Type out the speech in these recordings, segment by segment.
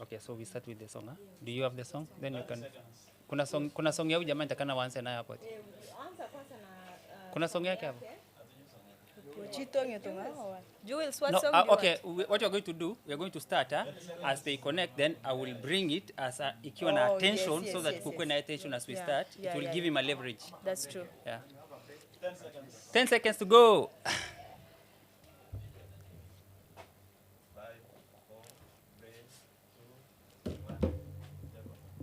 Okay, so we start with the song. Huh? Do you have the song? Then you can. Kuna song ya huyu jamaa nitakana waanze nayo hapo. Anza kwanza na Kuna song yake hapo. Jules, what No, song do you okay, want? what you're going to do, we're going to start as they connect, then I will bring it as ikiwa na attention, so that kukwe na attention as we start. It will give him a leverage. That's true. Yeah. 10 seconds to go.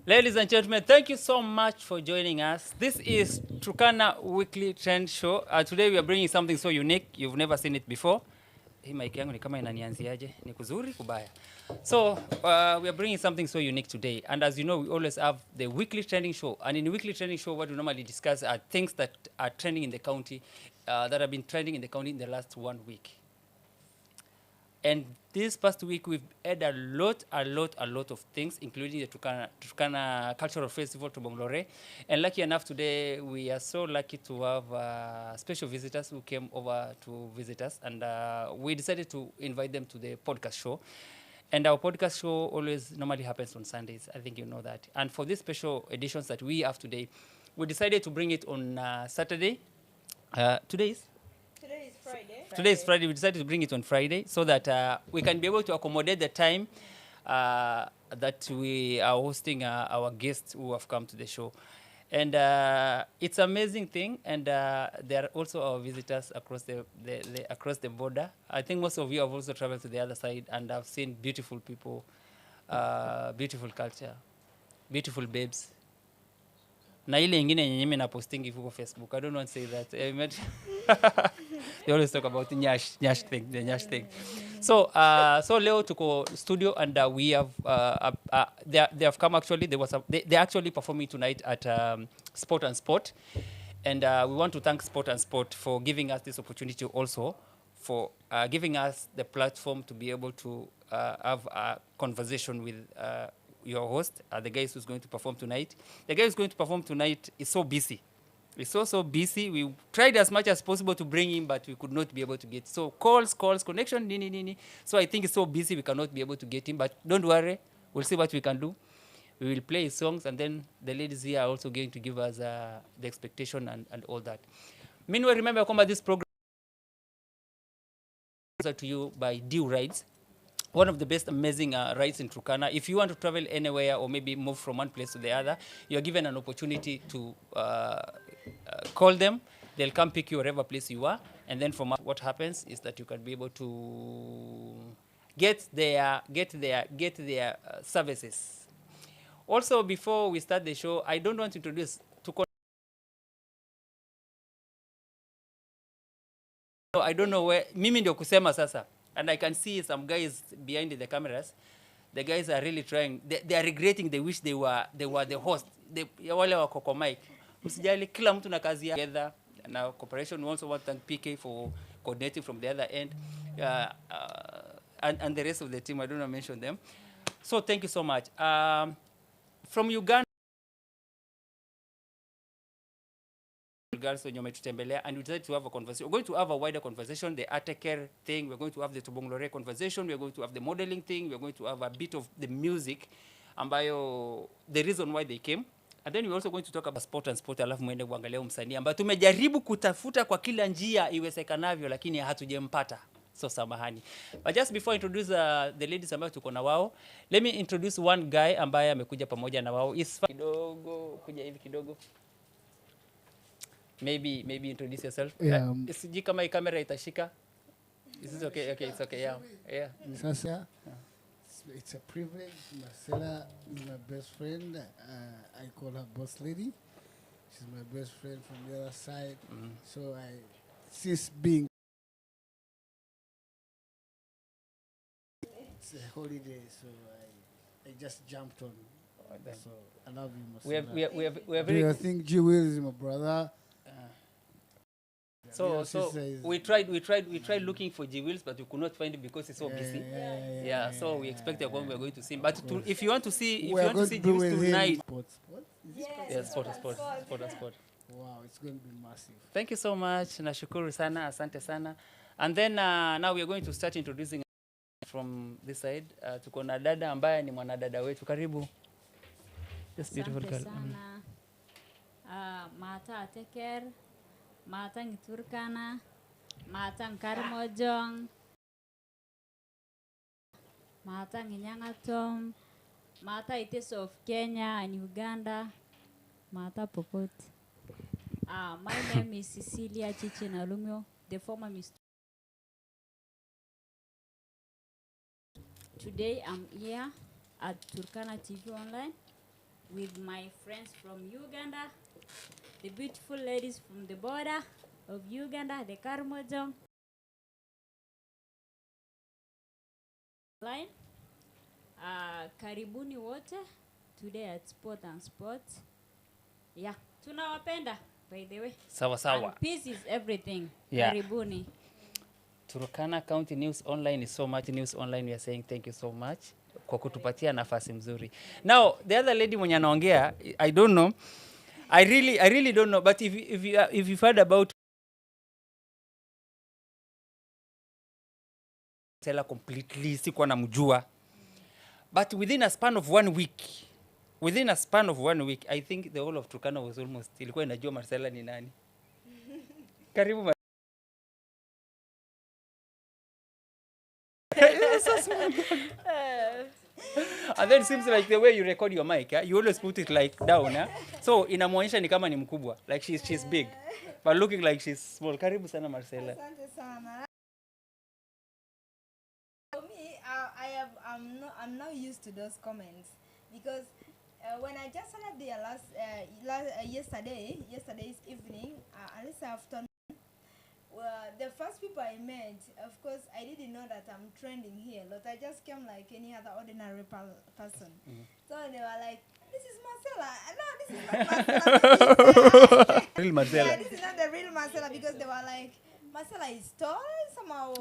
Ladies and gentlemen, thank you so much for joining us. This is Turkana Weekly Trend Show. Today we are bringing something so unique. You've never seen it before. Hii mic yangu ni kama inanianziaje? Ni kuzuri kubaya. So we are bringing something so unique today. And as you know, we always have the weekly trending show. And in the weekly trending show, what we normally discuss are things that are trending in the county, that have been trending in the county in the last 1 week. And this past week, we've had a lot of things, including the Turkana Cultural Festival to Bonglore. And lucky enough today, we are so lucky to have special visitors who came over to visit us. And we decided to invite them to the podcast show. And our podcast show always normally happens on Sundays. I think you know that. And for these special editions that we have today, we decided to bring it on Saturday. Today is Friday. Today is Friday. We decided to bring it on Friday so that we can be able to accommodate the time that we are hosting our guests who have come to the show. And it's an amazing thing. And there are also our visitors across across the border. I think most of you have also traveled to the other side and have seen beautiful people, beautiful culture, beautiful babes. Na ile ingine yenye mimi na postingi huko Facebook. I don't want to say that. They always talk about the nyash thing. So leo tuko studio and we have they have come actually. They're actually performing tonight at Sport and Sport, and we want to thank Sport and Sport for giving us this opportunity, also for giving us the platform to be able to have a conversation with your host, the guy who's going to perform tonight. The guy who's going to perform tonight is so busy. He's so busy. We tried as much as possible to bring him, but we could not be able to get. So calls, connection, nini. So I think he's so busy we cannot be able to get him. But don't worry, we'll see what we can do. We will play his songs, and then the ladies here are also going to give us the expectation and all that. Meanwhile, remember, this program is to you by Dew Rides. One of the best amazing rides in Turkana. If you want to travel anywhere or maybe move from one place to the other, you're given an opportunity to call them. They'll come pick you wherever place you are. And then from what happens is that you can be able to get their services. Also, before we start the show, I don't want to introduce I don't know where mimi ndio kusema sasa. And I can see some guys behind the cameras. The guys are really trying. They are regretting. They wish they were the host. Wale wako kwa mic. Msijali, kila mtu na kazi yake. Together. Now cooperation. We also want to thank PK for coordinating from the other end, and the rest of the team. I don't want to mention them. So thank you so much. From Uganda. Girls when you umetutembelea, and we decided to have a conversation. We're going to have a wider conversation, the Ateker thing, we're going to have the Tubonglore conversation, we're going to have the modeling thing, we're going to have a bit of the music, ambayo the reason why they came. And then we're also going to talk about Sport and Sport, alafu mwende kuangalia msanii ambaye tumejaribu kutafuta kwa kila njia iwezekanavyo, lakini hatujempata. So samahani. But just before I introduce the ladies ambayo tuko na wao, let me introduce one guy ambaye amekuja pamoja na wao. Kidogo, kuja hivi kidogo. Maybe introduce yourself. Yeah. Sijui kama hii kamera itashika. Is it okay? Okay, it's okay. Yeah. Sasa, it's a privilege. Marcela is my best friend. I call her boss lady. She's my best friend from the other side. So she's being. It's a holiday, so I just jumped on. So I love you, Marcela. We have Do you think G Will is my brother? So we tried looking for G Wills, but we could not find it because he's so busy. Yeah. So we expect we're going to see him. But if you want to see G Wills tonight, Sport. Wow, it's going to be massive. Thank you so much. Nashukuru sana, asante sana. And then now we are going to start introducing from this side. Tuko na dada ambaye ni mwanadada wetu. Karibu. This beautiful girl. Sana. Mata Teker, Mata Turkana, Mata Karmojong, Mata Nyangatom, Mata Itis of Kenya and Uganda, Mata Pokot. My name is Cecilia Chichinalumio, the former Miss. Today I'm here at Turkana TV Online with my friends from Uganda, the beautiful ladies from the border of Uganda, the Karmojong line. Karibuni wote today at Sport and Sports. Yeah, tunawapenda by the way. Sawa sawa. And peace is everything. Yeah. Karibuni. Turkana County News Online is so much news online. We are saying thank you so much kwa kutupatia nafasi mzuri. Now, the other lady mwenye anaongea, I don't know. I really don't know, but if you've heard about Marcella completely, sikuwa namjua. But within a span of 1 week, I think the whole of Turkana was almost ilikuwa inajua Marcella ni nani. Karibu so small. And then it seems like the way you record your mic, you always put it like down. So inamuonyesha ni kama ni mkubwa, like she's big, but looking like she's small. Karibu sana Marcella. Asante sana. For me, I'm not used to those comments because when I just started there yesterday's evening, at least afternoon, the first people I met, of course, I didn't know that I'm trending here. But I just came like any other ordinary person. Mm-hmm. So they were like, "This is Marcella." No, this is not Marcella. Real Marcella. Yeah, this is not the real Marcella because they were like, Marcella is tall, somehow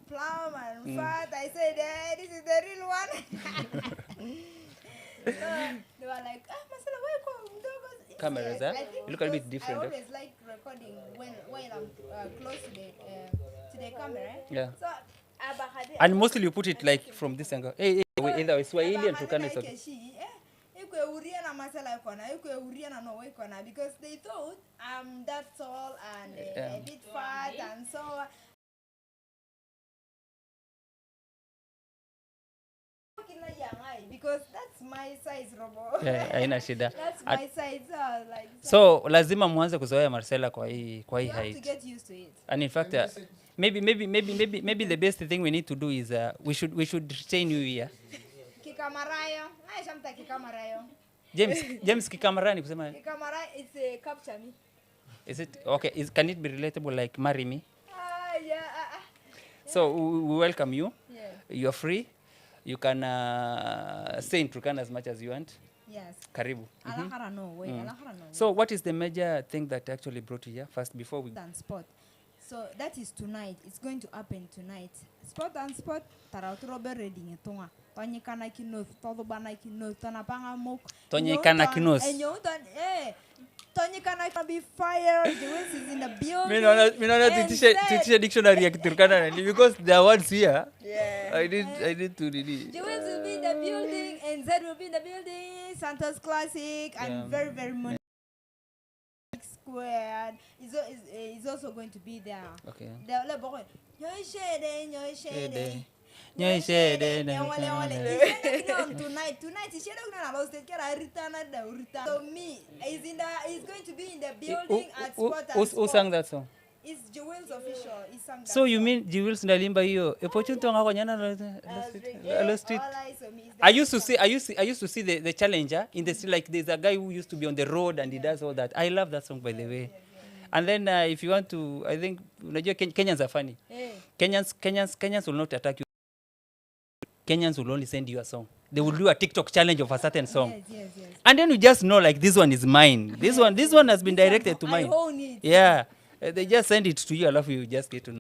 plump and fat. I said, this is the real one. So they were like, Marcella, where you come? Cameras, you look a bit different. I always like recording when I'm close to the camera. Yeah. So, and mostly you put it like from this angle. Either Swahili and Turkana is okay. Because they thought I'm that tall and a bit fat and so. Because that's my size, Robo. Yeah, haina shida. That's my size. Like, so lazima muanze kuzoea Marcella kwa hii height. You have to get used to it. And in fact, maybe the best thing we need to do is we should train you here. Kikamarayo. Naishamta kikamarayo. James Kikamara ni kusema. Kikamara is a capture me. Is it okay? Can it be relatable like marry me? Yeah. So we welcome you. Yeah. You are free. You can stay in Turkana as much as you want. Yes. Karibu. So what is the major thing that actually brought you here first before we... Sport. So that is tonight. It's going to happen tonight. Sport and sport. Tarautrobe reading tonga. Tonyekana kinos. Todobana kinos. Tanapanga mok. Tonyekana kinos. Tonyekana can be fired. Jewels is in the building. Me no teach dictionary ya Turkana because there are words here. Yeah. I did to really. Jewels will be in the building and Zed will be in the building. Santos Classic and very, very much squared is also going to be there. Okay. Tonight so me he's going to be in the building at Sport and Who sang that song? It's Jewel's official. He sang that So you song. mean Jewels ndalimba hiyo opportunity ngakonyana Hello Street? All eyes on me. I used to see the challenger in the street, like there's a guy who used to be on the road and he does all that. I love that song by the way. And then if you want to, I think unajua Kenyans are funny. Kenyans will not attack you. Kenyans will only send you a song. They will do a TikTok challenge of a certain song. Yes. And then you just know like this one is mine. This one has been directed to mine. I own it. Yeah. They just send it to you. I love you just get to know.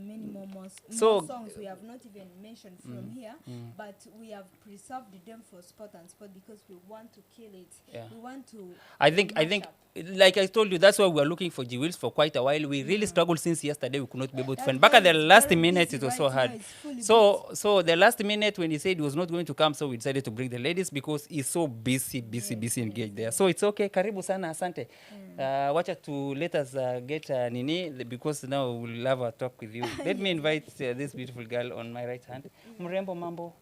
many more So- songs we have not even mentioned from here, but we have preserved them for spot and spot because we want to kill it. Yeah. We want to I think, mash up. like I told you, that's why we are looking for jewels for quite a while. We really struggled since yesterday. We could not be able to That find. Back at the guy is last very minute, busy it was right so now, hard. he's fully So the last minute when he said he was not going to come, so we decided to bring the ladies because he's so busy engaged there. So it's okay. Karibu sana, asante. Wacha to let us get Nini because now we'll have a talk with you. Let me invite this beautiful girl on my right hand. Mrembo mambo.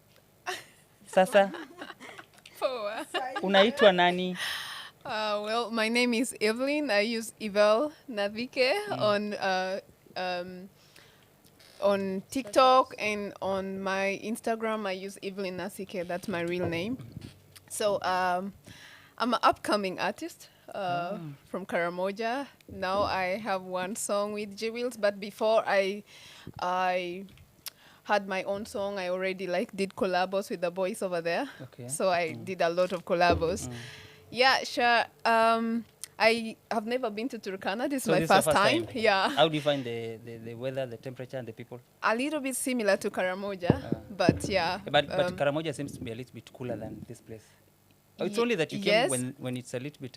Sasa, Poa. unaitwa nani? Well, my name is Evelyn. I use Evel Navike on TikTok, and on my Instagram I use Evelyn Nasike. That's my real name. So I'm an upcoming artist from Karamoja. Now I have one song with G Wills, but before I had my own song. I already did collabos with the boys over there. Okay. So I did a lot of collabos. Yeah, sure. I have never been to Turkana. This is So my this is your first time. Yeah. How do you find the weather, the temperature, and the people? A little bit similar to Karamoja, but yeah. But Karamoja seems to be a little bit cooler than this place. Oh, it's only that you yes. came when it's a little bit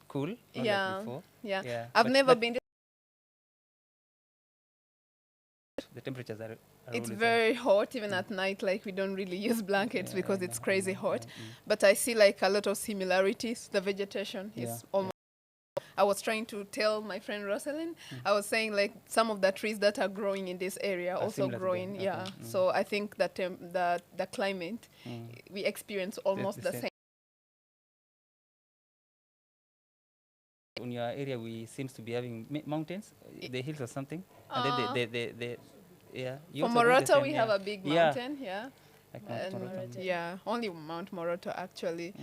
cool. Not like Yeah. before. Yeah. Yeah. I've But- never but been. The temperatures are It's always very hot even at night. Like we don't really use blankets Yeah, because I it's know, crazy I know, hot. yeah, But I see a lot of similarities. The vegetation is Yeah. almost. I was trying to tell my friend Rosalind. I was saying some of the trees that are growing in this area Are also similar to growing. them, Yeah. okay, So I think that the climate we experience almost the the same. same. In your area, we seems to be having mountains, the hills or something, and then the yeah. You For also do the Moroto, same, we yeah. have a big Yeah, mountain. Yeah. like Mount And Moroto. yeah, only Mount Moroto actually.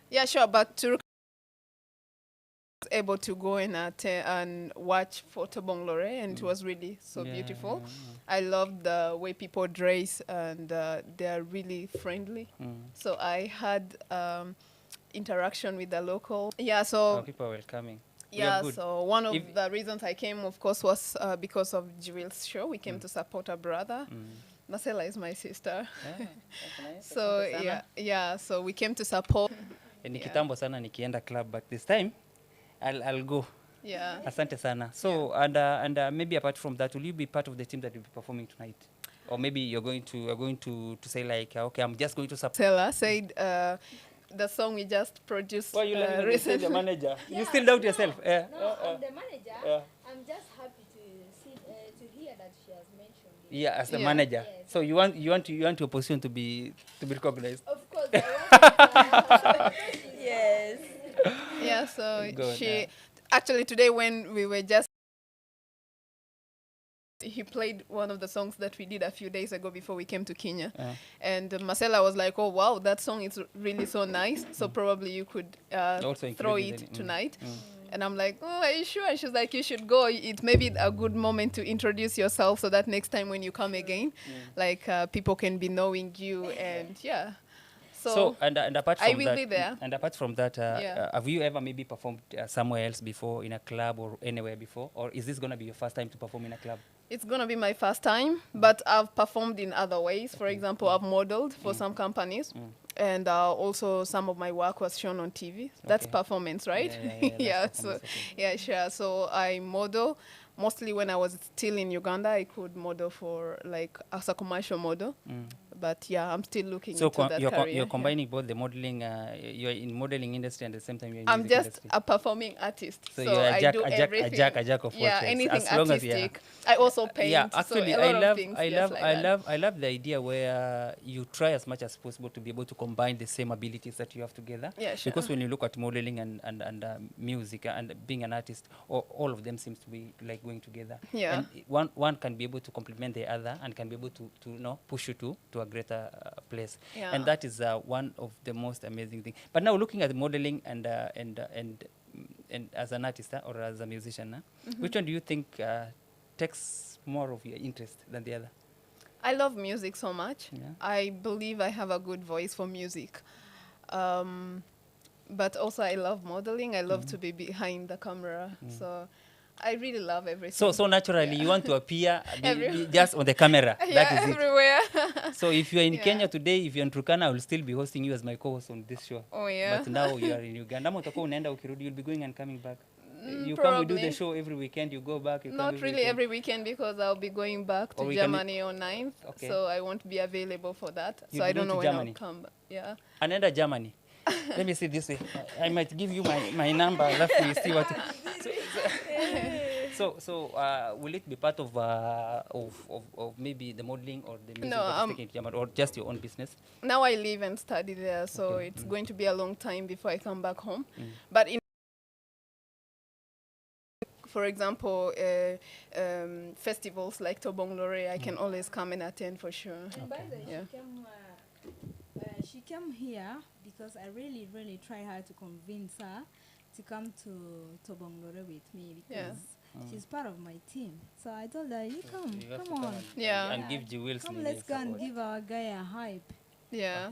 Yeah, sure. But Turk was able to go and watch Photo Bonglore, and it was really so Yeah, beautiful. yeah, I love the way people dress, and they are really friendly. So I had interaction with the local. Yeah, so People are welcoming. We are yeah, good. so one of If- the reasons I came, of course, was because of Jewel's show. We came to support a brother. Marcella is my sister. Yeah, that's nice. So Asante sana. yeah, so we came to support. Ni kitambo sana nikienda club, but this time I'll go. Yeah. Asante sana. So and maybe apart from that, will you be part of the team that will be performing tonight? Or maybe you're going to say okay, I'm just going to support. Marcella said the song we just produced Why you let me say the recently. manager? You still doubt yourself? No, I'm the manager. Yeah. I'm just happy to hear that she has mentioned it. Yeah, as the Yeah. manager. Yes. So you want your position to be recognized. Of course, I want yes. Yeah, so Good, she yeah. actually today when we were just he played one of the songs that we did a few days ago before we came to Kenya. And Marcella was like, oh, wow, that song is really so nice. So probably you could Also include throw it it in- tonight. And I'm like, oh, are you sure? And she's like, you should go. It may be a good moment to introduce yourself so that next time when you come again, people can be knowing you. And yeah. So and apart from I will that, be there. And apart from that, Yeah. have you ever maybe performed somewhere else before, in a club or anywhere before, or is this gonna be your first time to perform in a club? It's going to be my first time, but I've performed in other ways. For example, I've modeled for some companies, and also some of my work was shown on TV. That's Okay. performance, right? Yeah, that's So performance, okay. yeah, sure. So I model mostly when I was still in Uganda. I could model for as a commercial model, but yeah, I'm still looking So into that career. you're yeah. combining both the modeling, you're in modeling industry and at the same time you're in I'm music just industry. a performing artist, So so you're a I jack- do a jack- a everything. jack- a jack of all yeah, trades, anything as long as, yeah. artistic. I also paint. Yeah, actually, so a lot I love, of things, just like that. I love the idea where you try as much as possible to be able to combine the same abilities that you have together. Yeah, sure. Because when you look at modeling and music and being an artist, all of them seems to be like going together. Yeah. And one can be able to complement the other and can be able to push you to a greater place. Yeah. And that is one of the most amazing things. But now looking at modeling and as an artist or as a musician, which one do you think takes more of your interest than the other? I love music so much. Yeah. I believe I have a good voice for music. But also I love modeling. I love to be behind the camera. So I really love everything. So naturally, you want to appear Everywhere. just on the camera. yeah, That is it. everywhere. So if you're in Yeah. Kenya today, if you're in Turkana, I will still be hosting you as my co-host on this show. Oh, yeah. But now you are in Uganda. Ama utakuwa unaenda ukirudi, you'll be going and coming back. You come, we do probably. the show every weekend, you go back, you come Not really weekend. every weekend because I'll be going back Or to we can- Germany on 9th. Okay. So I won't be available for that. You'll So be I don't going know to when Germany? I'll come back. Yeah. Anaenda Germany. Let me see this way. I might give you my number. Alafu you see what. So will it be part of maybe the modeling or the music No, that is taking to Germany, or just your own business? Now I live and study there, so Okay. it's going to be a long time before I come back home. But for example, festivals like Tobong Lore, I can always come and attend for sure. And by the way, Yeah. she came here because I really, really try hard to convince her to come to Tobonglore with me because she's part of my team. So I told her, you come, You have to come on. Yeah. and give Jewels. Come, let's go and give our guy a hype. Yeah.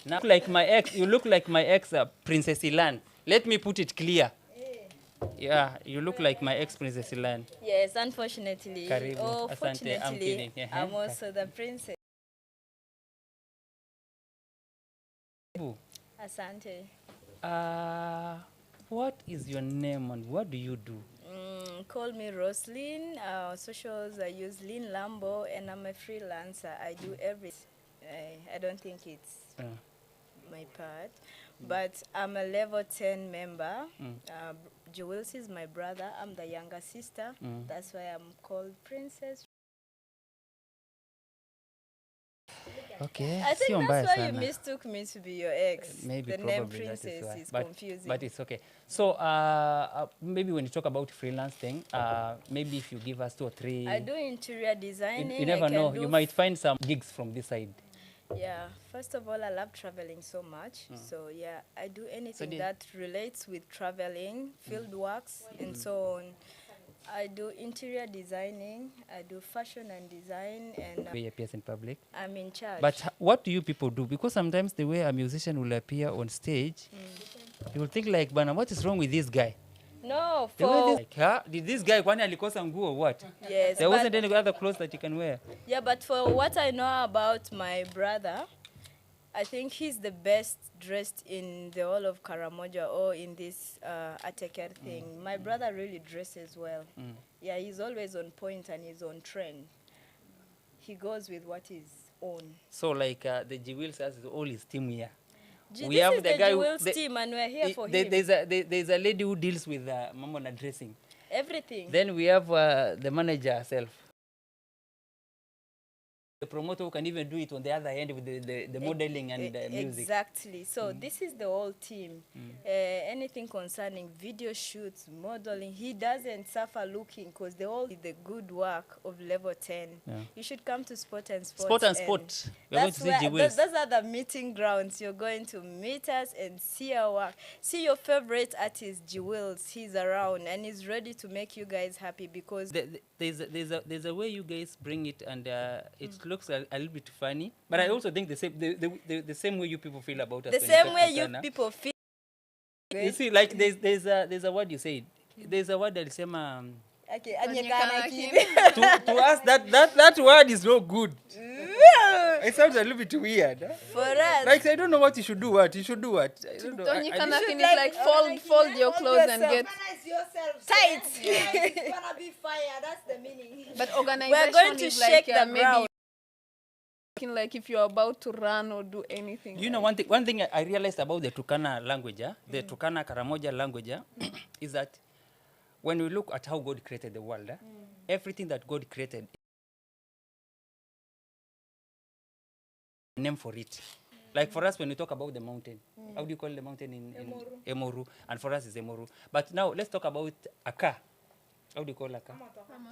Now, like my ex, you look like my ex, Princess Ilan. Let me put it clear. Yeah, you look like my ex, Princess Ilan. Yes, unfortunately. Karibu. Oh, Asante, I'm fortunately, kidding. Yeah. I'm also the princess. Asante. What is your name and what do you do? Call me Roslyn. Socials, I use Lynn Lambo, and I'm a freelancer. I do everything. I don't think it's my part, but I'm a level 10 member. Jules is my brother. I'm the younger sister. That's why I'm called Princess. Okay. I think sio mbaya that's why you sana. mistook me to be your ex. Maybe the name probably that is Princess why. is But- confusing. But it's okay. So maybe when you talk about freelance thing, maybe if you give us 2 or 3, I do interior designing. you never I can know. do You might find some gigs from this side. Yeah, first of all, I love traveling so much. So yeah, I do anything do- that relates with traveling, field works, and so on. I do interior designing, I do fashion and design, and Where he appears in public. I'm in charge. But what do you people do? Because sometimes the way a musician will appear on stage, you will think like, Bana, what is wrong with this guy? no, The way for this, like, huh? Did this guy kwani alikosa nguo or what? yes, There but, wasn't any other clothes that you can wear. yeah, but for what I know about my brother, I think he's the best dressed in the whole of Karamoja or in this Ateker thing. My brother really dresses well. Yeah, he's always on point and he's on trend. He goes with what is on. So like the Jewels has all his team here. We This have is the the guy who- Jewels the- team and we're here for him. There's a lady who deals with Mamona dressing. Everything. Then we have the manager herself. The promoter who can even do it on the other end with the modeling and the music. Exactly. So this is the whole team. Anything concerning video shoots, modeling, he doesn't suffer looking because they all did the good work of level 10. Yeah. You should come to Sport and Sport. Sport and Sport. We're going to see Jewels. Those are the meeting grounds. You're going to meet us and see our work. See your favorite artist, Jewels. He's around and he's ready to make you guys happy because There's a way you guys bring it, and it looks a little bit funny. But I also think the same way you people feel about us. the when same talk way to you Ghana. people feel. You see, like there's a word you said. There's a word that is Okay, Onyekana to us that word is no good. It sounds a little bit weird. Huh? For us. Like I don't know what you should do. What you should do? What I don't know. Don't I- you I can just- finish like fold your clothes and get. Organize yourself. Tight. It's gonna be fire. That's the meaning. But organization going to is shake like the maybe ground. like if you're about to run or do anything. You know, one thing I realized about the Turkana language, the Turkana Karamoja language, is that when we look at how God created the world, everything that God created, name for it. Like for us, when we talk about the mountain, how do you call the mountain in Emoru? And for us, it's Emoru. But now let's talk about Aka. How do you call Aka?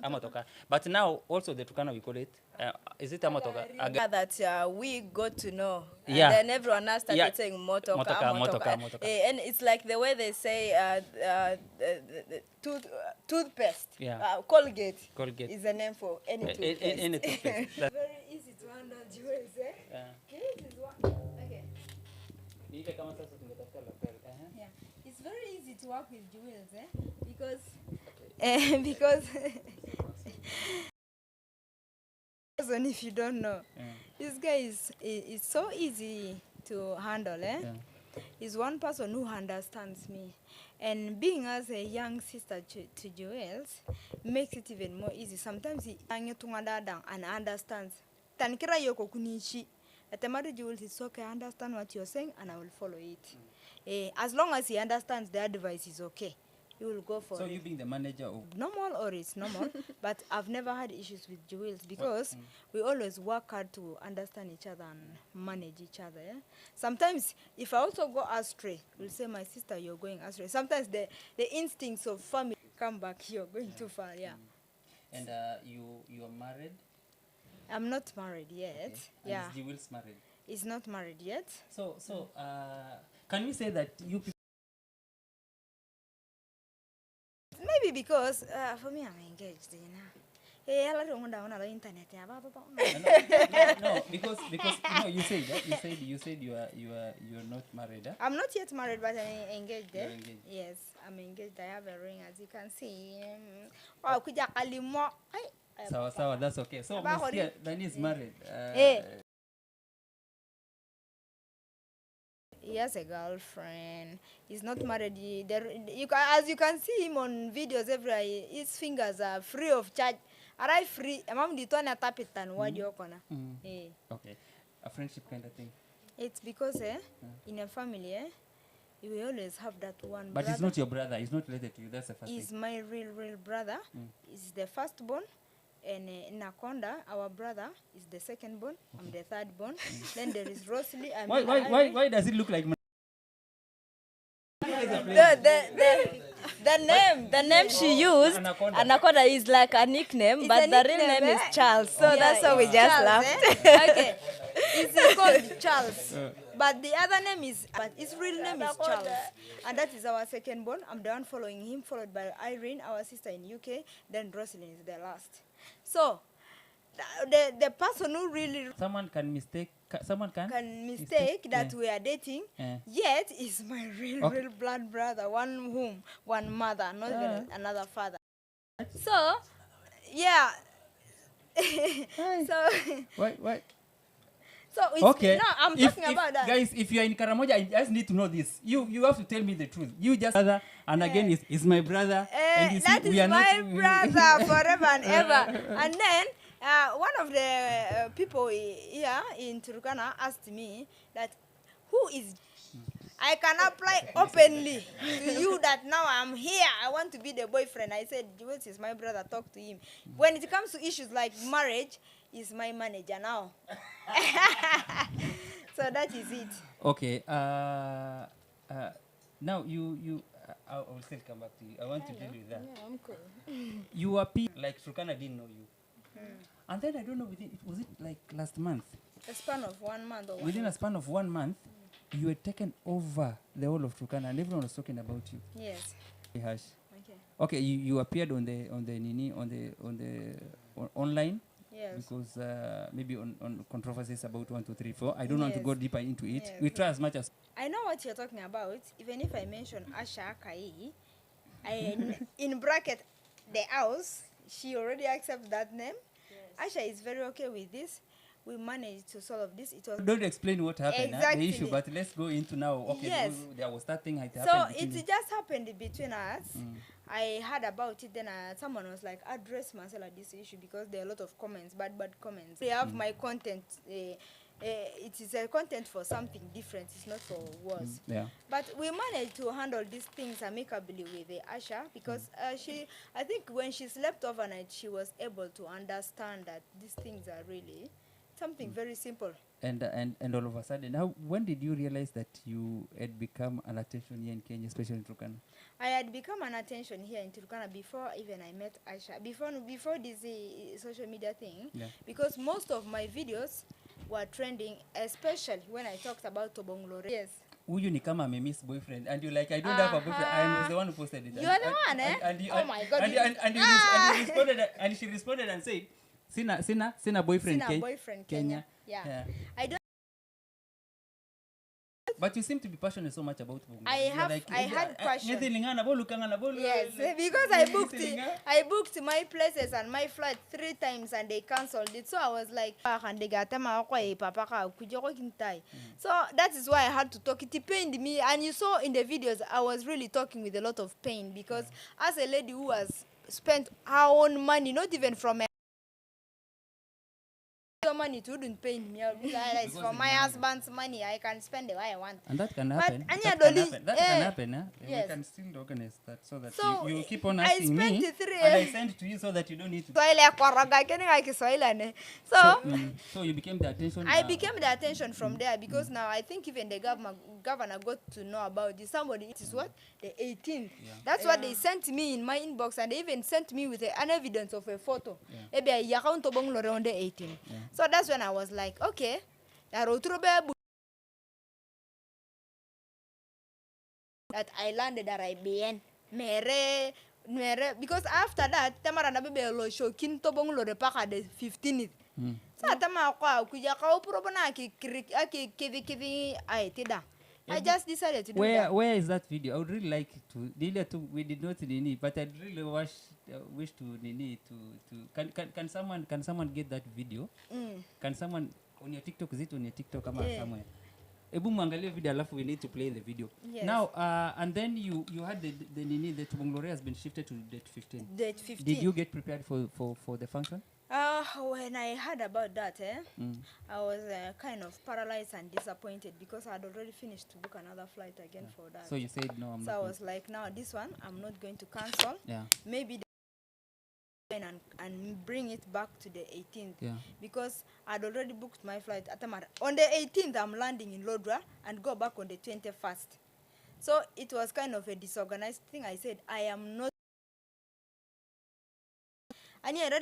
Amatoka. But now also the Turkana, we call it, is it Amatoka? That we got to know. And Yeah. then everyone else started Yeah. saying motoka, Motoka, motoka. motoka. And it's like the way they say the toothpaste. Yeah. Colgate. Colgate. Is a name for any toothpaste. Any toothpaste. That- Very easy to handle jewels, eh? yeah. Jewels is one. Okay. Ni ile kama sasa tumetafuta lapel, Yeah. It's very easy to work with jewels, eh? Because Because if you don't know, this guy is so easy to handle. He's one person who understands me. And being as a young sister to Joel's makes it even more easy. Sometimes he and understands. Tanikira yoko kunishi. Atemadu Joel's is okay, I understand what you're saying and I will follow it. As long as he understands the advice is okay, he will go for it. So you being the manager of normal or it's normal, but I've never had issues with Joel's because we always work hard to understand each other and manage each other. Sometimes if I also go astray, we'll say, my sister, you're going astray. Sometimes the instincts of family come back, you're going too far, And you are married? I'm not married yet. Okay. Yeah. And is Joel's married? He's not married yet. So can we say that you people maybe because for me I'm engaged, you know. Hey, I don't want on the internet. no, because you said you're not married. I'm not yet married, but I'm engaged. You're engaged. Yes, I'm engaged. I have a ring, as you can see. Oh, could you call him more? So that's okay. So Danny is married. He has a girlfriend. He's not married. As you can see him on videos everywhere, his fingers are free of charge. Are I free? Amam di to na tapitan wadi okona. Okay, a friendship kind of thing. It's because in a family you will always have that one. But brother. he's not your brother. He's not related to you. That's the first He's thing. my real brother. He's the firstborn. And Nakonda, our brother, is the second born. I'm the third born. Then there is Rosalie. Why does it look like the name she used, Anaconda is like a nickname, It's but a the real nickname, name is Charles. So that's why we it's just Charles, laughed. Okay. It's called Charles. But the other name is, but his real name is Charles. And that is our second born. I'm the one following him, followed by Irene, our sister in UK. Then Rosalind is the last. So, the person who really someone can mistake that we are dating, yet is my real blood brother, one mother, not even another father. So, yeah. So, Why? so it's, okay. No, I'm talking about that. Guys, if you are in Karamoja, I just need to know this. You have to tell me the truth. You just brother, and again, is my brother. And you see, that is we are my not, brother forever and ever. And then one of the people here in Turkana asked me that who is. I can apply openly to you that now I'm here. I want to be the boyfriend. I said, Jules is my brother. Talk to him. When it comes to issues like marriage, he's my manager now. So that is it. Okay. Now I will still come back to you. I want to deal with that. Yeah, I'm cool. You appear like Turkana didn't know you, and then I don't know. Was it like last month? A span of 1 month or Within a span of 1 month, you were taken over the whole of Turkana, and everyone was talking about you. Yes. Harsh. Okay. Okay, you appeared on the online. Yes. Because maybe on controversies about 1, 2, 3, 4. I don't want to go deeper into it. Yes. We try as much as. I know what you're talking about. Even if I mention Asha Kai, in bracket the house, she already accepts that name. Yes. Asha is very okay with this. We managed to solve this. It was Don't explain what happened, exactly the issue, but let's go into now. Okay, yes. There was that thing. So it just happened between us. I heard about it, then someone was like, address Marcella this issue because there are a lot of comments, bad comments. They have my content. It is a content for something different. It's not for words. Yeah. But we managed to handle these things amicably with Asha because I think when she slept overnight, she was able to understand that these things are really something very simple. And all of a sudden, when did you realize that you had become an attention here in Kenya, especially in Turkana? I had become an attention here in Turkana before even I met Aisha, before this social media thing, because most of my videos were trending, especially when I talked about Tobonglore. Yes. Huyu ni kama miss boyfriend, and you're like, I don't have a boyfriend. I was the one who posted it. You are the one, eh? Oh my God. And you responded, and she responded and said, Sina boyfriend, Boyfriend Kenya. Yeah. I don't. But you seem to be passionate so much about Bongo. I had passion. Yes, because I booked my places and my flight 3 times and they cancelled it. So I was like, so that is why I had to talk. It pained me, and you saw in the videos I was really talking with a lot of pain because as a lady who has spent her own money, not even from your money, it wouldn't pain me. It's for my husband's money. I can spend the way I want. And that can But happen. Anya That can Dolly, happen. That can happen. yes. We can still organize that so that So, you keep on I asking spent me, 3 and I send to you so that you don't need to. Swahili ya kwaraga, kene nga Kiswahili ne. So So you became the attention. I became the attention from there because now I think even the governor got to know about this. Somebody, it is what? The 18th. Yeah. That's what they sent me in my inbox, and they even sent me with an evidence of a photo. Maybe I account to Bonglo on the 18th. Yeah. So that's when I was like, okay. That I landed at IBN. Mere, because after that, Tamara na bebe lo show kin to Bonglo the park at the 15th. So atama kwa kuja ka upurobana ki kivi ai tida. I just decided to do that. Where is that video? I would really like to. We did not nini, but I'd really wish to nini to. Can someone get that video? Can someone on your TikTok? Is it on your TikTok or somewhere? Ebu muangalie video alafu we need to play the video. Yes. Now and then you had the nini, the Tubongolore has been shifted to date 15. Date 15. Did you get prepared for the function? When I heard about that, I was kind of paralyzed and disappointed because I had already finished to book another flight again for that. So you said no, I'm so not. I was like, now this one, I'm not going to cancel. Yeah. Maybe and bring it back to the 18th. Yeah. Because I'd already booked my flight at Tamara. On the 18th, I'm landing in Lodra and go back on the 21st. So it was kind of a disorganized thing. I said, I am not. And yeah, be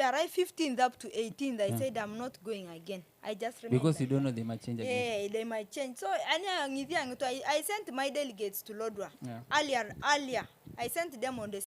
arrived 15th up to 18th. I said I'm not going again. I just remember. Because you don't know they might change again. Yeah, they might change. So I sent my delegates to Lodra. Yeah. Earlier, I sent them on the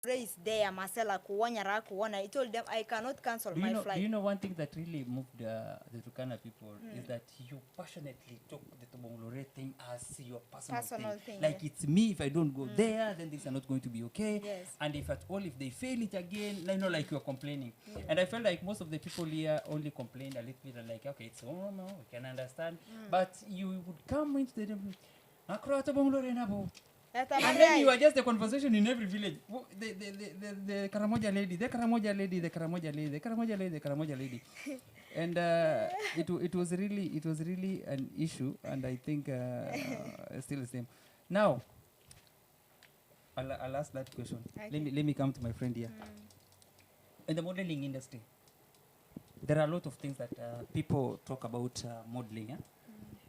race there, Marcela Kuwanyara Kuwana. I told them I cannot cancel my flight. Do you know one thing that really moved the Turkana people is that you passionately took the Tobongolore thing as your personal thing. Like it's me, if I don't go there, then things are not going to be okay. Yes. And if at all, if they fail it again, like you're complaining. And I felt like most of the people here only complained a little bit and like, okay, it's no, we can understand. But you would come into the and then you adjust the conversation in every village. The Karamoja lady, the Karamoja lady, the Karamoja lady, the Karamoja lady, the Karamoja lady. And it was really an issue, and I think still the same. Now, I'll ask that question. Okay. Let me come to my friend here. In the modeling industry, there are a lot of things that people talk about modeling,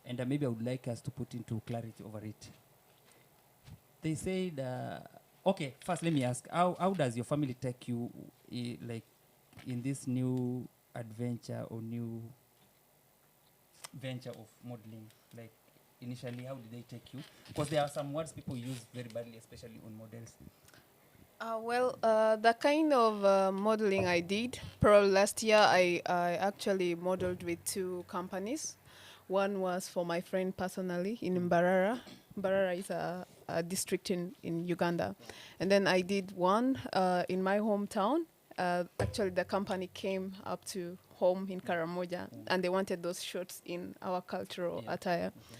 and maybe I would like us to put into clarity over it. They said, okay, first let me ask, how does your family take you like in this new adventure or new venture of modeling? Like initially, how did they take you? Because there are some words people use very badly, especially on models. The kind of modeling I did, probably last year, I actually modeled with 2 companies. One was for my friend personally in Mbarara. Mbarara is a district in Uganda. And then I did one in my hometown. Actually, the company came up to home in Karamoja, and they wanted those shots in our cultural attire. Okay.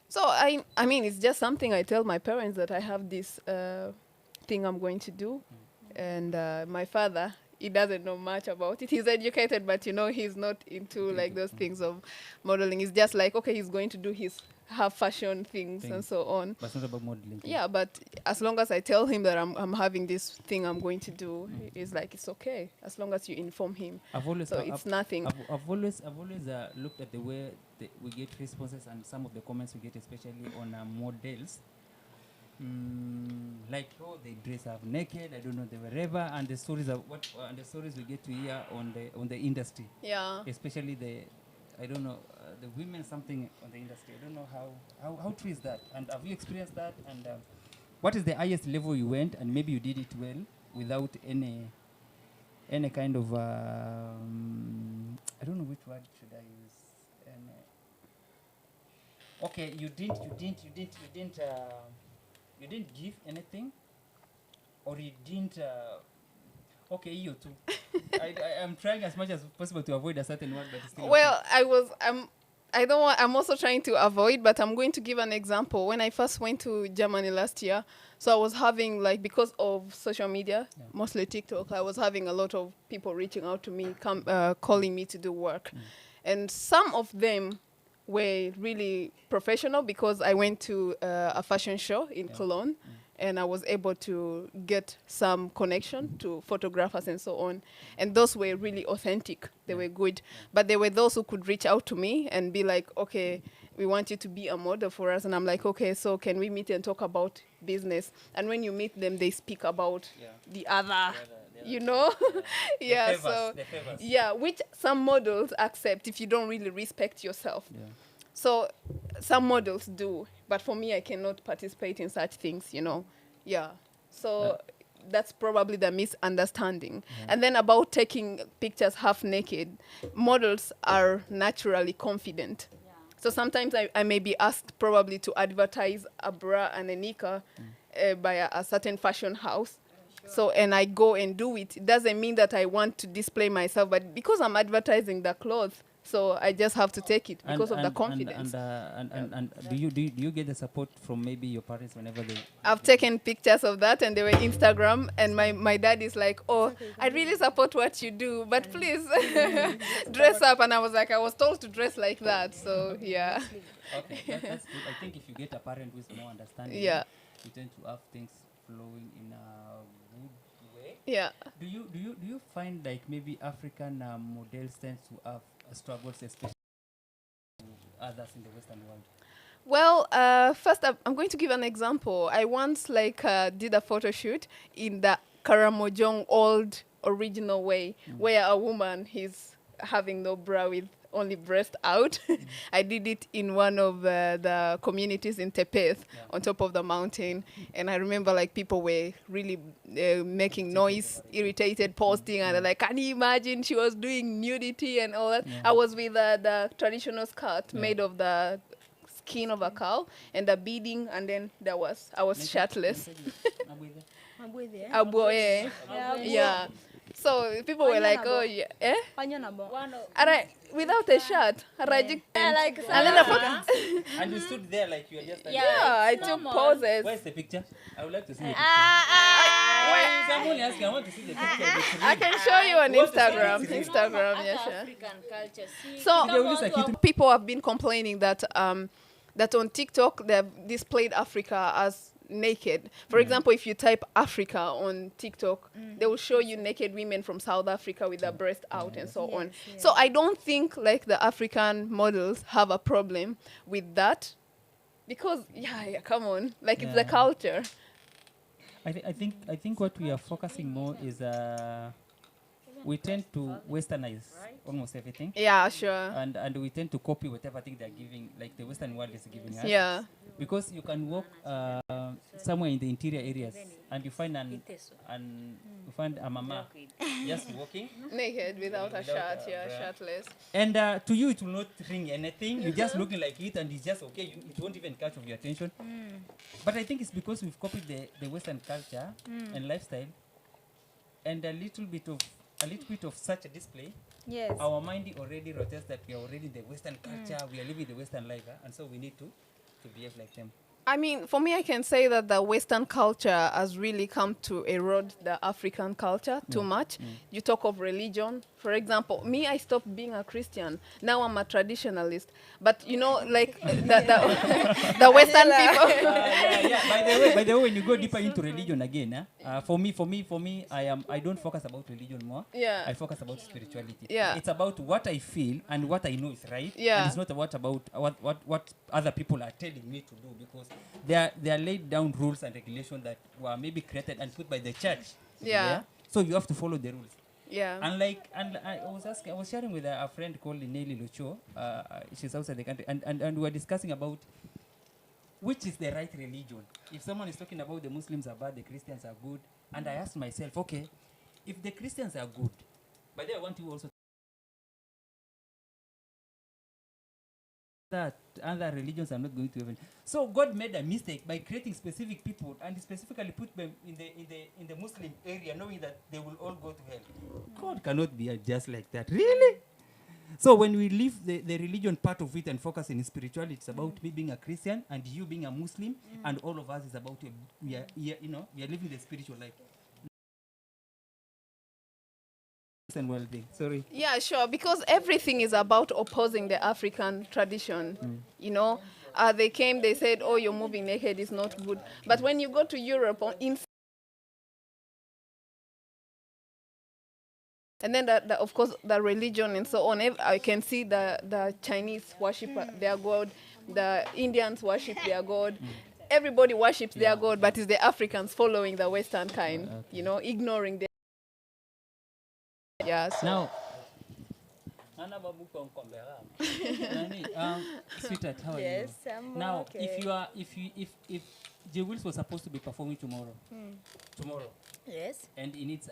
So, I mean, it's just something I tell my parents that I have this thing I'm going to do. And my father, he doesn't know much about it. He's educated, but, he's not into, like, those things of modeling. It's just like, okay, he's going to do his fashion things and so on. But it's not about modeling. Yeah, but as long as I tell him that I'm having this thing I'm going to do, it's like, it's okay, as long as you inform him. It's nothing. I've always looked at the way we get responses and some of the comments we get, especially on models. Like, they dress up naked, I don't know, they wherever, and the stories we get to hear on the industry. Yeah. Especially the women, something on the industry. I don't know how true is that, and have you experienced that? And what is the highest level you went, and maybe you did it well without any kind of I don't know which word should I use. Okay, you didn't give anything, or you didn't. Okay, you too. I'm trying as much as possible to avoid a certain word, but it's still Well, I don't want, I'm also trying to avoid, but I'm going to give an example. When I first went to Germany last year, so I was having, like, because of social media, mostly TikTok, I was having a lot of people reaching out to me, calling me to do work. And some of them were really professional because I went to a fashion show in Cologne. And I was able to get some connection to photographers and so on. And those were really authentic. They were good. But there were those who could reach out to me and be like, okay, we want you to be a model for us. And I'm like, okay, so can we meet and talk about business? And when you meet them, they speak about the other, you know? The so, favors. yeah, which some models accept if you don't really respect yourself. Yeah. So some models do, but for me, I cannot participate in such things, you know. Yeah. So that's probably the misunderstanding. And then about taking pictures half naked, models are naturally confident. So sometimes I may be asked probably to advertise a bra and a knicker by a certain fashion house. So, and I go and do it. It doesn't mean that I want to display myself, but because I'm advertising the clothes, so I just have to take it because of the confidence. And do you get the support from maybe your parents whenever they? I've taken pictures of that, and they were Instagram. And my dad is like, "Oh, I really support what you do, but please dress up." And I was like, I was told to dress like that, so yeah. Okay, that's good. I think if you get a parent with more understanding, Yeah. you tend to have things flowing in a good way. Yeah. Do you find like maybe African models tend to have struggles, especially to others in the Western world? Well, first I'm going to give an example. I once did a photo shoot in the Karamojong old original way, where a woman is having no bra with only breast out. I did it in one of the communities in Tepeth, on top of the mountain. And I remember like people were really making noise, irritated, posting, and they're like, can you imagine she was doing nudity and all that? I was with the traditional skirt made of the skin of a cow and the beading, and then I was shirtless. Aboe. Yeah. So people were like, oh yeah, eh? Alright, without a shirt. And then the photo. And you stood there like you were just like, I took poses. Where's the picture? I would like to see the picture. Someone asking, I want to see the picture. I can show you on Instagram. Instagram, yeah, sure. So people have been complaining that that on TikTok they've displayed Africa as naked. For example, if you type Africa on TikTok, they will show you naked women from South Africa with their breast out and so on. So I don't think like the African models have a problem with that, because come on, like it's the culture. I think what we are focusing more is we tend to westernize almost everything. Yeah, sure. And we tend to copy whatever thing they're giving, like the Western world is giving us. Yeah. Because you can walk somewhere in the interior areas and you find you find a mama just walking naked without a shirt, shirtless. And to you it will not ring anything. You're just looking like it and it's just okay. It won't even catch your attention. But I think it's because we've copied the Western culture and lifestyle, and a little bit of such a display. Yes. Our mind already rotates that we are already the Western culture, we are living the Western life, and so we need to behave like them. I mean, for me, I can say that the Western culture has really come to erode the African culture too much. You talk of religion. For example, me, I stopped being a Christian. Now I'm a traditionalist. But, you know, like the Western people. By the way, when you go deeper into religion again, for me, I don't focus about religion more. Yeah. I focus about spirituality. Yeah. It's about what I feel and what I know is right. Yeah. And it's not about what other people are telling me to do, because they are laid down rules and regulations that were maybe created and put by the church. Yeah. So you have to follow the rules. Yeah. And I was sharing with a friend called Nelly Lucho. She's outside the country, and we were discussing about which is the right religion. If someone is talking about the Muslims are bad, the Christians are good, and I asked myself, okay, if the Christians are good, but then I want you also that other religions are not going to heaven. So God made a mistake by creating specific people and specifically put them in the Muslim area, knowing that they will all go to hell. God cannot be just like that. Really? So when we leave the religion part of it and focus in spirituality, it's about me being a Christian and you being a Muslim, and all of us is about we are living the spiritual life. And well-being. Sorry. Yeah, sure. Because everything is about opposing the African tradition. You know, they came, they said, "Oh, you're moving naked is not good." But when you go to Europe, and then of course the religion and so on. I can see the Chinese worship their god, the Indians worship their god. Everybody worships their god, but it's the Africans following the Western kind. You know, ignoring the. Yeah. So. Now, sweetheart, how are you? Yes, I'm Now, okay. if J. Wills was supposed to be performing tomorrow, Yes. and he needs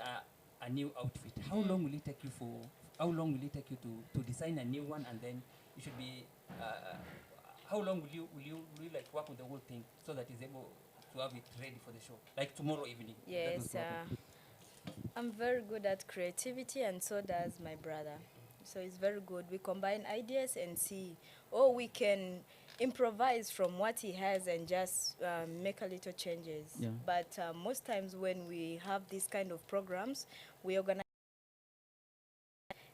a new outfit, how long will it take you to design a new one, and then you should be how long will you like work with the whole thing so that he's able to have it ready for the show, like tomorrow evening? That was Yes. to happen. I'm very good at creativity, and so does my brother. So it's very good. We combine ideas and see, we can improvise from what he has and just make a little changes. Yeah. But most times when we have these kind of programs, we organize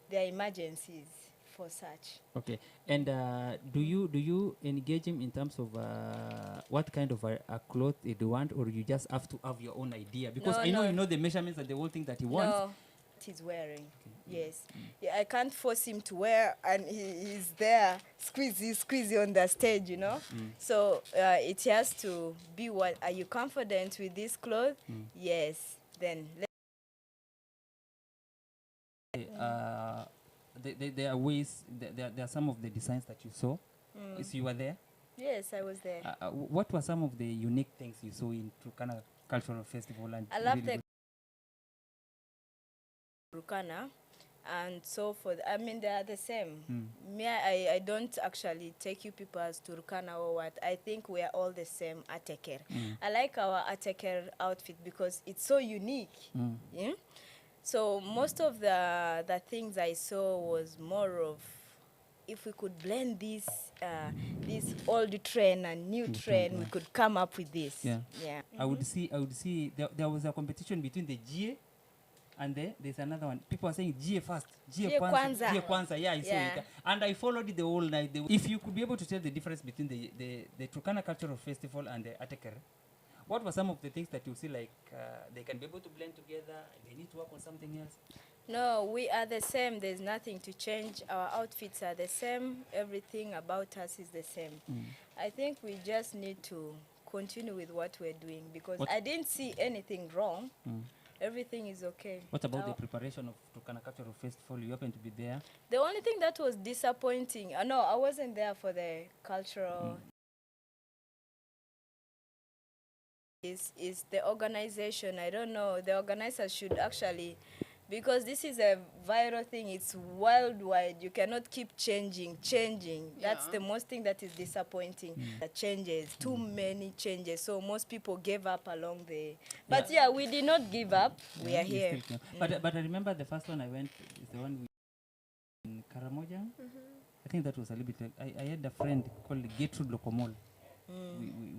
their emergencies for such. Okay, and do you engage him in terms of what kind of a cloth he'd want, or you just have to have your own idea? Because No, I know no. you know the measurements and the whole thing that he wants. No, he's wearing. Yes. Yeah, I can't force him to wear, and he's there squeezy on the stage, you know. So it has to be what. Are you confident with this clothes? Yes. Then There are ways. There are some of the designs that you saw. So you were there. yes, I was there. What were some of the unique things you saw in Turkana Cultural Festival? And I love really the Turkana, and so they are the same. Me, I don't actually take you people as Turkana or what. I think we are all the same Ateker. I like our Ateker outfit because it's so unique. Yeah? So most of the things I saw was more of, if we could blend this old trend and new trend, we could come up with this. Yeah. Yeah. I would see there was a competition between the GA and there's another one. People are saying GA first. GA Kwanza. GA Kwanza. Yeah, I saw it. And I followed it the whole night. If you could be able to tell the difference between the Turkana Cultural Festival and the Ateker, what were some of the things that you see like they can be able to blend together, they need to work on something else? No, we are the same. There's nothing to change. Our outfits are the same. Everything about us is the same. I think we just need to continue with what we're doing, because I didn't see anything wrong. Everything is okay. What about the preparation of Turkana Cultural Festival? You happen to be there? The only thing that was disappointing, no, I wasn't there for the cultural. Is the organization. I don't know. The organizers should actually, because this is a viral thing, it's worldwide. You cannot keep changing. That's the most thing that is disappointing. The changes, too many changes. So most people gave up along the. But we did not give up. We are here. But I remember the first one I went is the one in Karamoja. I think that was a little bit. I had a friend called Gertrude Locomol.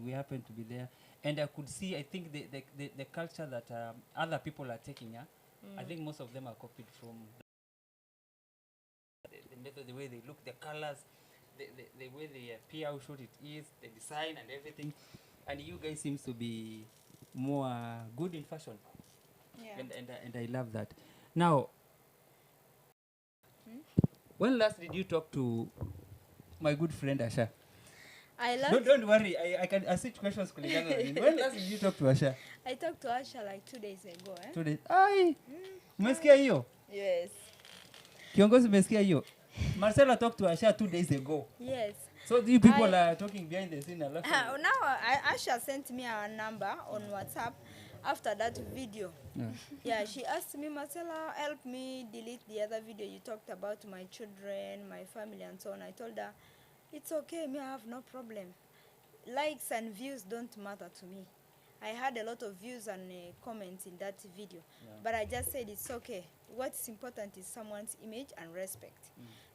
We happened to be there, and I could see. I think the culture that other people are taking. I think most of them are copied from the method, the way they look, the colors, the way the PR shot it is, the design and everything. And you guys seems to be more good in fashion. And I love that. Now, when last did you talk to my good friend Asha? Don't worry, I can switch questions. When last did you talk to Asha? I talked to Asha like 2 days ago. 2 days. Ai, umesikia hiyo? Yes. Kiongozi umesikia hiyo? Marcella talked to Asha 2 days ago. Yes. So you people are talking behind the scene a lot. Now, Asha sent me a number on WhatsApp after that video. Yeah, she asked me, Marcella, help me delete the other video you talked about my children, my family, and so on. I told her, It's okay, me, I have no problem. Likes and views don't matter to me. I had a lot of views and comments in that video, but I just said it's okay. What's important is someone's image and respect.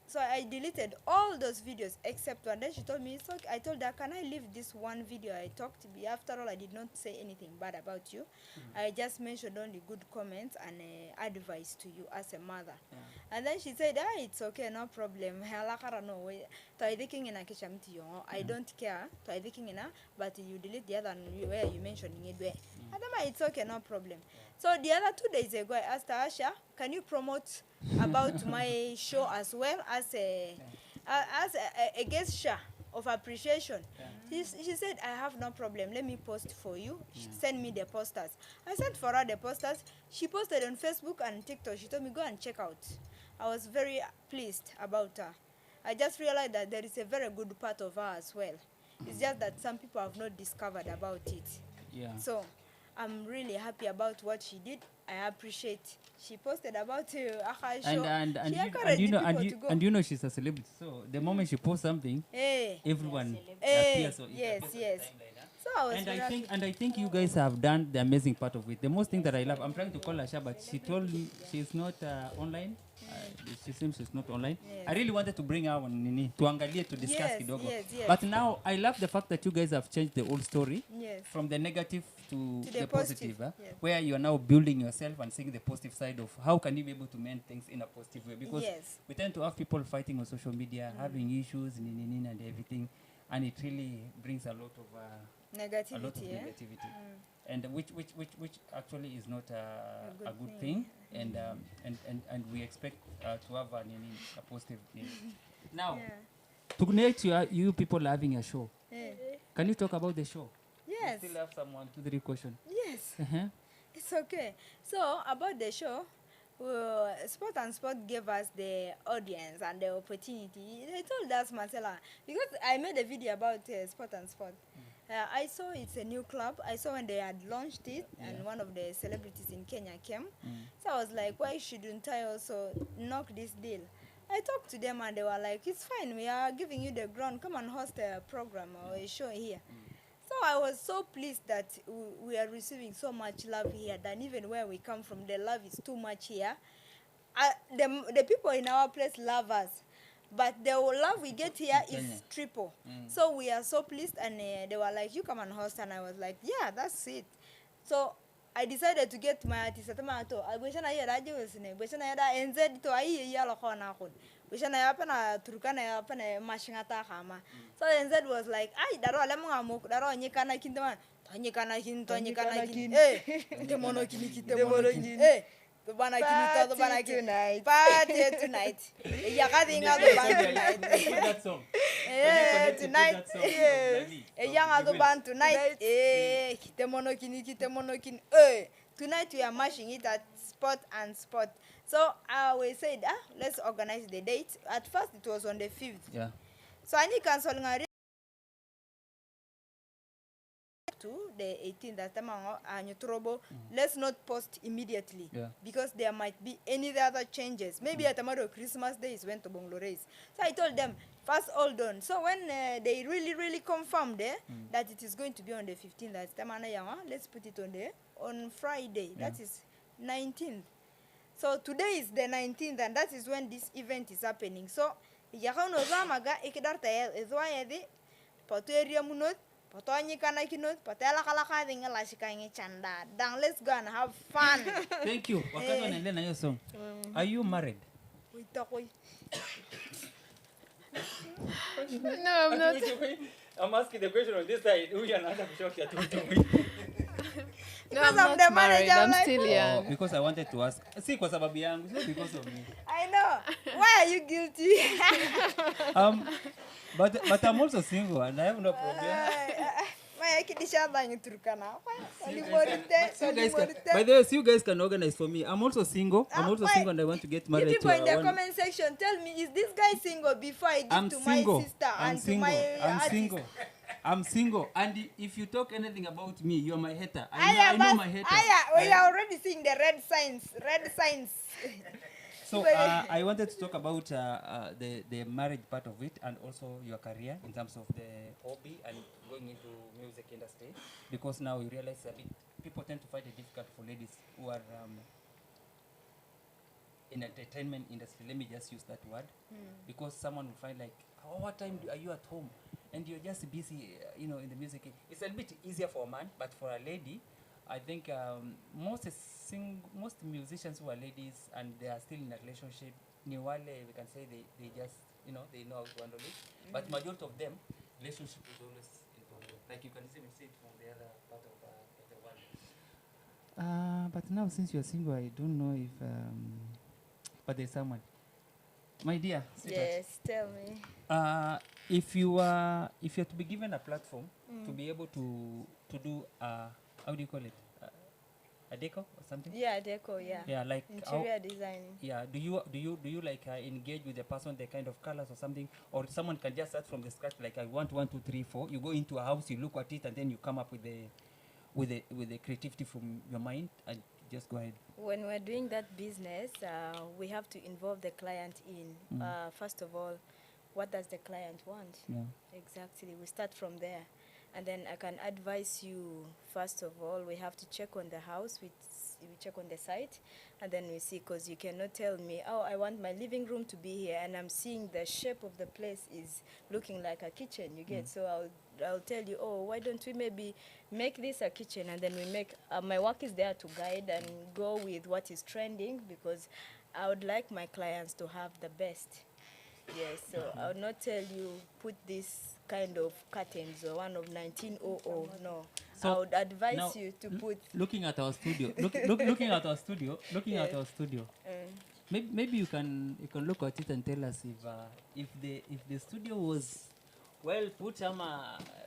So I deleted all those videos except one. Then she told me it's okay. I told her, can I leave this one video I talked to be? After all, I did not say anything bad about you. I just mentioned only good comments and advice to you as a mother. And then she said, it's okay, no problem. I don't care. But you delete the other one where you mentioning it there. It's okay, no problem. So the other 2 days ago, I asked her, Asha, can you promote about my show as well as a gesture of appreciation? She said, I have no problem. Let me post for you. She sent me the posters. I sent for her the posters. She posted on Facebook and TikTok. She told me, go and check out. I was very pleased about her. I just realized that there is a very good part of her as well. It's just that some people have not discovered about it. So I'm really happy about what she did. I appreciate. She posted about her show. And you know she's a celebrity. So the moment she posts something, everyone appears. So yes. So I was I think you guys have done the amazing part of it. The most thing that I love, I'm trying to call Asha, but she told me she's not online. She seems she's not online. I really wanted to bring her on Nini to discuss kidogo. But now I love the fact that you guys have changed the old story from the negative to the positive, where you are now building yourself and seeing the positive side of how can you be able to mend things in a positive way, because we tend to have people fighting on social media, having issues and everything, and it really brings a lot of negativity. And which actually is not a good thing. And we expect to have a positive thing. Now, tonight you people are having a show. Can you talk about the show? Yes. We still have someone to the question. Yes. It's okay. So about the show, Sport and Sport gave us the audience and the opportunity. They told us, Marcella, because I made a video about Sport and Sport. I saw it's a new club. I saw when they had launched it, and one of the celebrities in Kenya came. So I was like, why shouldn't I also knock this deal? I talked to them and they were like, it's fine. We are giving you the ground. Come and host a program or a show here. So I was so pleased that we are receiving so much love here, than even where we come from. The love is too much here. The people in our place love us. But the love we get here is triple. So we are so pleased, and they were like, you come and host, and I was like, yeah, that's it. So I decided to get my artist. So NZ was like, ay, daro alamu ngamuk, daro nyekana kintaman, nyekana kin, demono kini, Tubana tonight. Party tonight. Yakadinga tonight. That song. Tonight. Young band tonight. Kitemono kin. Tonight we are mashing it at Sport and Sport. So we said, let's organize the date. At first it was on the 5th. Yeah. So I need canceling a to the 18th that time let's not post immediately because there might be any other changes. Maybe at tomorrow Christmas Day is when to Bonglores. So I told them first hold on. So when they really confirmed that it is going to be on the 15th, that time let's put it on Friday. That is 19th. So today is the 19th, and that is when this event is happening. So zamaga ikidarta is why munot let's go and have fun. Thank you. Are you married? No, I'm not. I'm asking the question on this side. No, I'm not married. I'm like, still young. Because I wanted to ask. See, because I'm young. It's not because of me. I know. Why are you guilty? But I'm also single and I have no problem. By the way, you guys can organize for me. I'm also single. And I want to get married. You people in the comment section, tell me, is this guy single before I give to my sister to my artist? I'm single. And if you talk anything about me, you're my hater. I know my hater. We are already seeing the red signs. So I wanted to talk about the marriage part of it and also your career in terms of the hobby and going into music industry, because now you realize a bit people tend to find it difficult for ladies who are in entertainment industry. Let me just use that word because someone will find like, oh, what time are you at home? And you're just busy, in the music. It's a bit easier for a man, but for a lady, I think most musicians who are ladies and they are still in a relationship, we can say they just, they know how to handle it. But majority of them, relationship is always involved. Like you can even see it from the other part of the world. But now since you're single, I don't know if, but there's someone. My dear, Yes, tell me. if you're to be given a platform to be able to do how do you call it, a deco or something? Yeah, deco. Yeah. Yeah, like Interior designing. Yeah, do you like engage with the person, the kind of colors or something, or someone can just start from the scratch, like I want 1, 2, 3, 4. You go into a house, you look at it, and then you come up with the creativity from your mind, and just go ahead. When we're doing that business, we have to involve the client in. First of all, what does the client want? Yeah. Exactly. We start from there. And then I can advise you, first of all, we have to check on the house. We check on the site, and then we see, because you cannot tell me, oh, I want my living room to be here, and I'm seeing the shape of the place is looking like a kitchen, you get? So I'll tell you, oh, why don't we maybe make this a kitchen, and then we make, my work is there to guide and go with what is trending, because I would like my clients to have the best. Yes, so I would not tell you put this kind of curtains or one of 1900. No, So I would advise now, you to put. Looking at our studio, looking at our studio, maybe you can look at it and tell us if the studio was well put,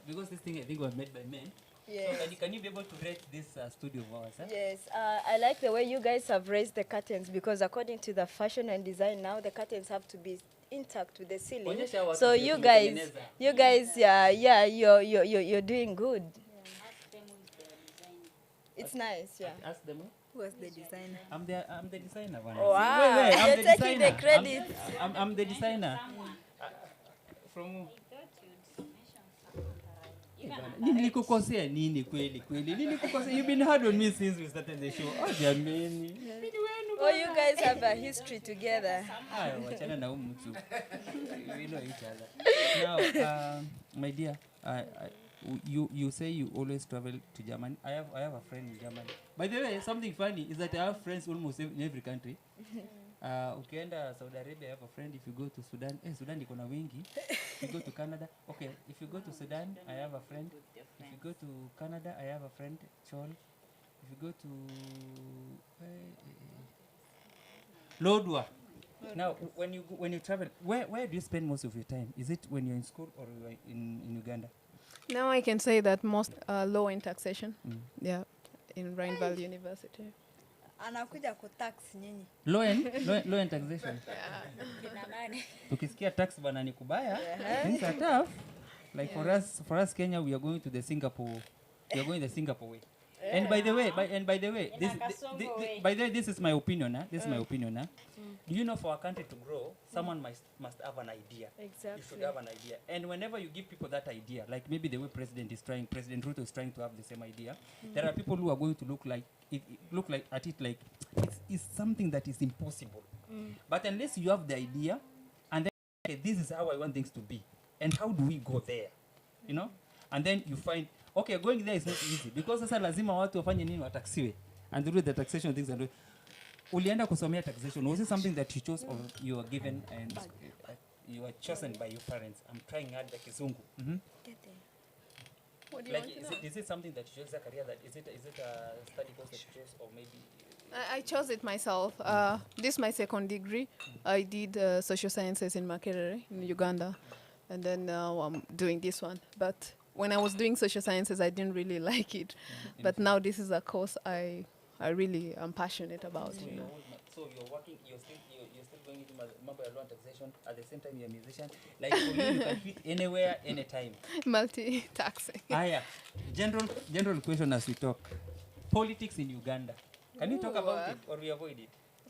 because this thing I think was made by men. Yes. So can you be able to rate this studio of ours? Yes, I like the way you guys have raised the curtains, because according to the fashion and design now, the curtains have to be intact with the ceiling. So you guys, yeah, you're doing good. It's nice, yeah. Ask them. Who was the designer? I'm the designer. One. Wow, I'm you're the taking the designer. credit. I'm the designer. From nilikukosea nini kweli? Nilikukosea. You've been hard on me since we started the show. Oh, jamani. Oh, you guys have a history together. Wachana na mtu. We know each other. Now, my dear, you say you always travel to Germany. I have a friend in Germany. By the way, something funny is that I have friends almost in every country. Ukienda Saudi Arabia, I have a friend. If you go to Sudan, Sudan iko na wingi. If you go to Canada, okay. If you go to Sudan, I have a friend. If you go to Canada, I have a friend, Chol. If you go to Lodwa. Now, when you travel, where do you spend most of your time? Is it when you're in school or you're in Uganda? Now I can say that most low in taxation. Yeah, in Rhine-Valley University. Anakuja kutax nyinyi. Low end taxation. Tukisikia tax bana ni kubaya. Things are tough. Like for us Kenya, we are going to the Singapore. We are going the Singapore way. And by the way, this is my opinion. This is my opinion. Do you know, for a country to grow, someone must have an idea. Exactly. You should have an idea. And whenever you give people that idea, like maybe the way President Ruto is trying to have the same idea, there are people who are going to look at it like it's something that is impossible. But unless you have the idea, and then okay, this is how I want things to be, and how do we go there, and then you find, okay, going there is not easy, because sasa lazima watu wafanye nini, wataxiwe and do the taxation things and do. Ulienda kusomea taxation, was it something that you chose or you were given and you were chosen by your parents? I'm trying hard like Kizungu. What do you Like, want to know? is it something that you chose a career, that is it a study course that you chose, or maybe I chose it myself. This is my second degree. I did social sciences in Makerere in Uganda, and then now I'm doing this one. But when I was doing social sciences, I didn't really like it. But now this is a course I really am passionate about. So you're working, you're still going into mambo ya law and taxation, at the same time you're a musician. Like for you can fit anywhere, anytime. Multi-taxing. General question as we talk. Politics in Uganda. Can you talk about it or we avoid it?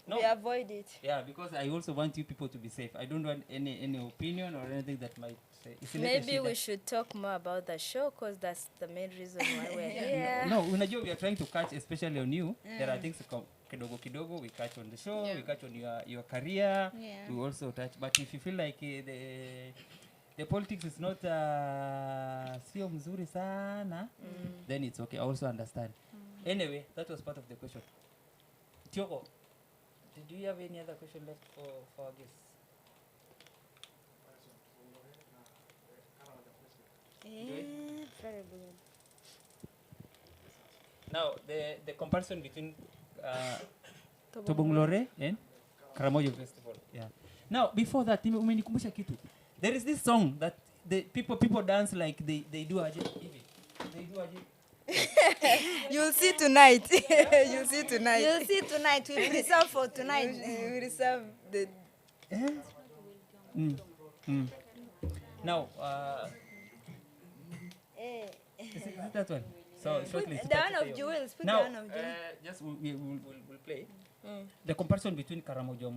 No. We avoid it. Yeah, because I also want you people to be safe. I don't want any opinion or anything that might say. Maybe we should talk more about the show because that's the main reason why we're here. No, unajua we are trying to catch, especially on you. There are things kidogo kidogo we catch on the show, we catch on your career. Yeah. We also touch. But if you feel like the politics is not sio mzuri sana, then it's okay. I also understand. Anyway, that was part of the question. Tioko, do you have any other question left for our guests? Very good. Now, the comparison between Tobonglore and Karamojo Festival. Yeah. Now, before that, umenikumbusha kitu. There is this song that the people dance like they do aje. They do aje. You'll see tonight. You'll see tonight. You'll see tonight. We reserve for tonight. We reserve the. Now, is it that one? So shortly. The one of Jewels. Put Now, the one of Jewels. just we'll play the comparison between Karamojo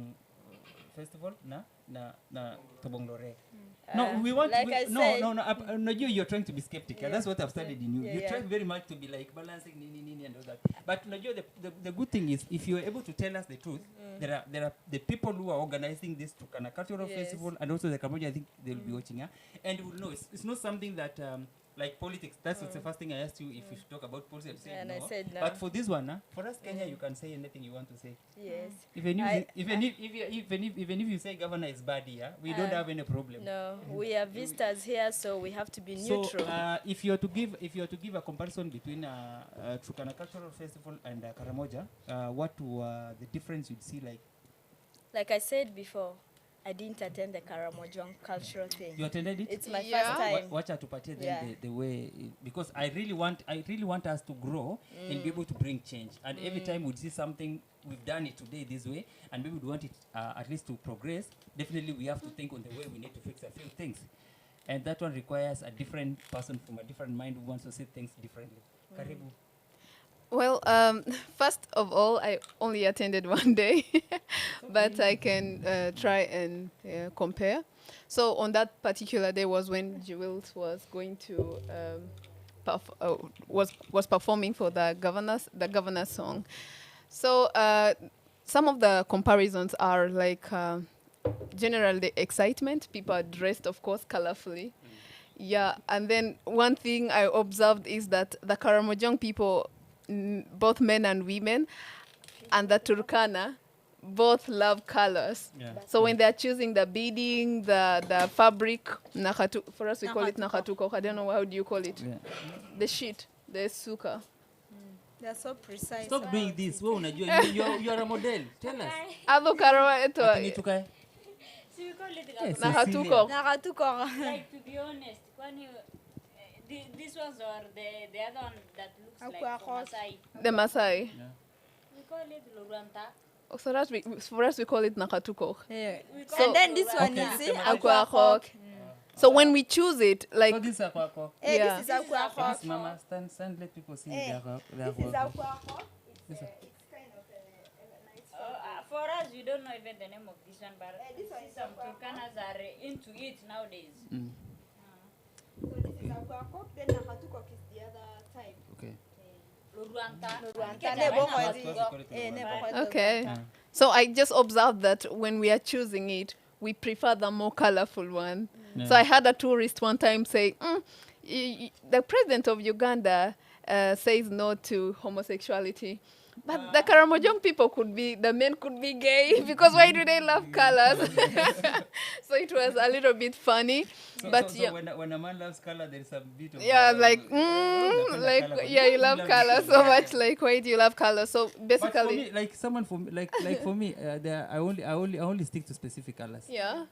Festival na Tobonglore. No, we want like we, I no, said- no, no, no, you're trying to be skeptic. Yeah. That's what I've studied in you. Yeah, You yeah. try very much to be like balancing nini and all that. But the good thing is, if you're able to tell us the truth, there are the people who are organizing this Turkana Cultural Yes. Festival and also the Karamojo, I think they'll be watching, and we'll know it's not something that like politics. That's the first thing I asked you if you should talk about politics. I said And no. I said no. But for this one, for us Kenya, you can say anything you want to say. Yes. Even I- if you say governor is bad here, we don't have any problem. No, we are visitors here, so we have to be neutral. So, if you are to give a comparison between Turkana Cultural Festival and Karamoja, what were the difference you'd see like? Like I said before, I didn't attend the Karamojong cultural thing. You attended it? It's my Yeah. first time. Watch out to party then Yeah. the way because I really want us to grow and be able to bring change. And every time we see something, we've done it today this way, and maybe we want it at least to progress. Definitely, we have to think on the way we need to fix a few things, and that one requires a different person from a different mind who wants to see things differently. Karibu. Well, first of all, I only attended one day, but I can try and compare. So on that particular day was when Jewels was going to was performing for the governor's song. So some of the comparisons are like general the excitement. People are dressed, of course, colorfully. Yeah, and then one thing I observed is that the Karamojong people, both men and women, and the Turkana, both love colors. Yeah. So when they're choosing the beading, the fabric, for us we call it nakatuko. I don't know how do you call it. Yeah. The sheet, the suka. They're so precise. Stop doing this. Wewe unajua you are a model. Tell us. Ado karawa Ati eto nitukae. So we call it Yes. nakatuko. Nakatuko. like, to be honest, when you this ones or the other one that looks like Aqua from horse. Masai, The Masai. Yeah. we call it Luranta. So that for us we call it nakatuko. Yeah. We call And then this one, Okay, you this see, is Aqua aqua hawk. So when we choose it, like So this is aqua. Hey, Yeah. this is aqua hawk. This mama stand let people see Eh, their This is aqua hawk. This is- It's kind of a nice. For us, we don't know even the name of this one, but this one is some Aqua Turkanas are into it nowadays. So this is aqua hawk. Then nakatuko is the other type. Okay. Luranta. Ruanta. Nebo kwa zi- okay. So I just observed that when we are choosing it, we prefer the more colorful one. So I had a tourist one time say, the president of Uganda says no to homosexuality. But the Karamojong people the men could be gay because why do they love colors? So it was a little bit funny. But so yeah. when a man loves color, there is a bit of Yeah, like, napenda color. yeah, you love color so much. Like, why do you love color? So But for basically, me, like someone for me, like for me, I only stick to specific colors. yeah.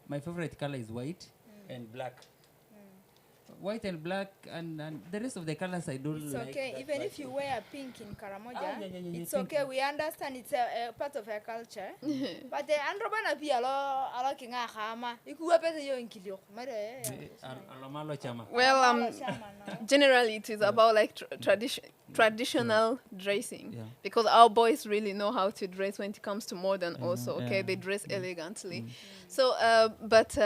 My favorite color is white and black. White and black and the rest of the colors I don't It's like. okay, that even much. if you wear pink in Karamoja, yeah, it's pink. okay. We understand it's a part of our culture. But the androbana pi alo kinga khama. Ikuwa pesa yo inkilio. Mare. Alamalo chama. Well, generally it is about like tradition. traditional dressing. Yeah. Because our boys really know how to dress when it comes to modern also, okay? Yeah. They dress elegantly. So, but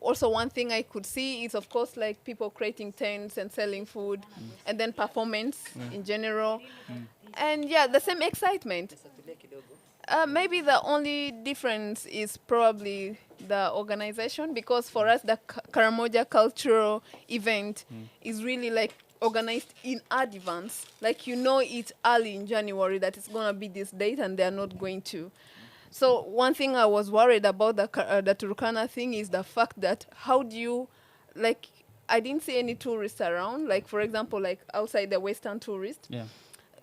also one thing I could see is, of course, like people creating tents and selling food, and then performance in general. And yeah, the same excitement. Maybe the only difference is probably the organization, because for us the Karamoja cultural event is really like organized in advance. Like it's early in January that it's gonna be this date, and they're not going to. So one thing I was worried about the Turkana thing is the fact that how do you, like, I didn't see any tourists around. Like for example, like outside the Western tourists. Yeah.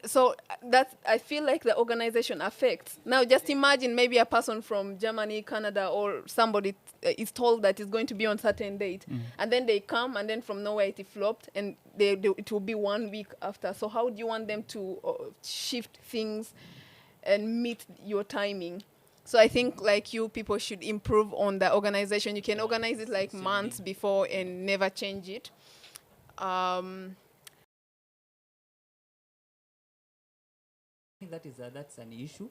So that I feel like the organization affects. Now just imagine maybe a person from Germany, Canada, or somebody is told that it's going to be on certain date, and then they come, and then from nowhere it flopped, and it will be 1 week after. So how do you want them to shift things and meet your timing? So I think like you people should improve on the organization. You can organize it like months before and never change it. I think that's an issue,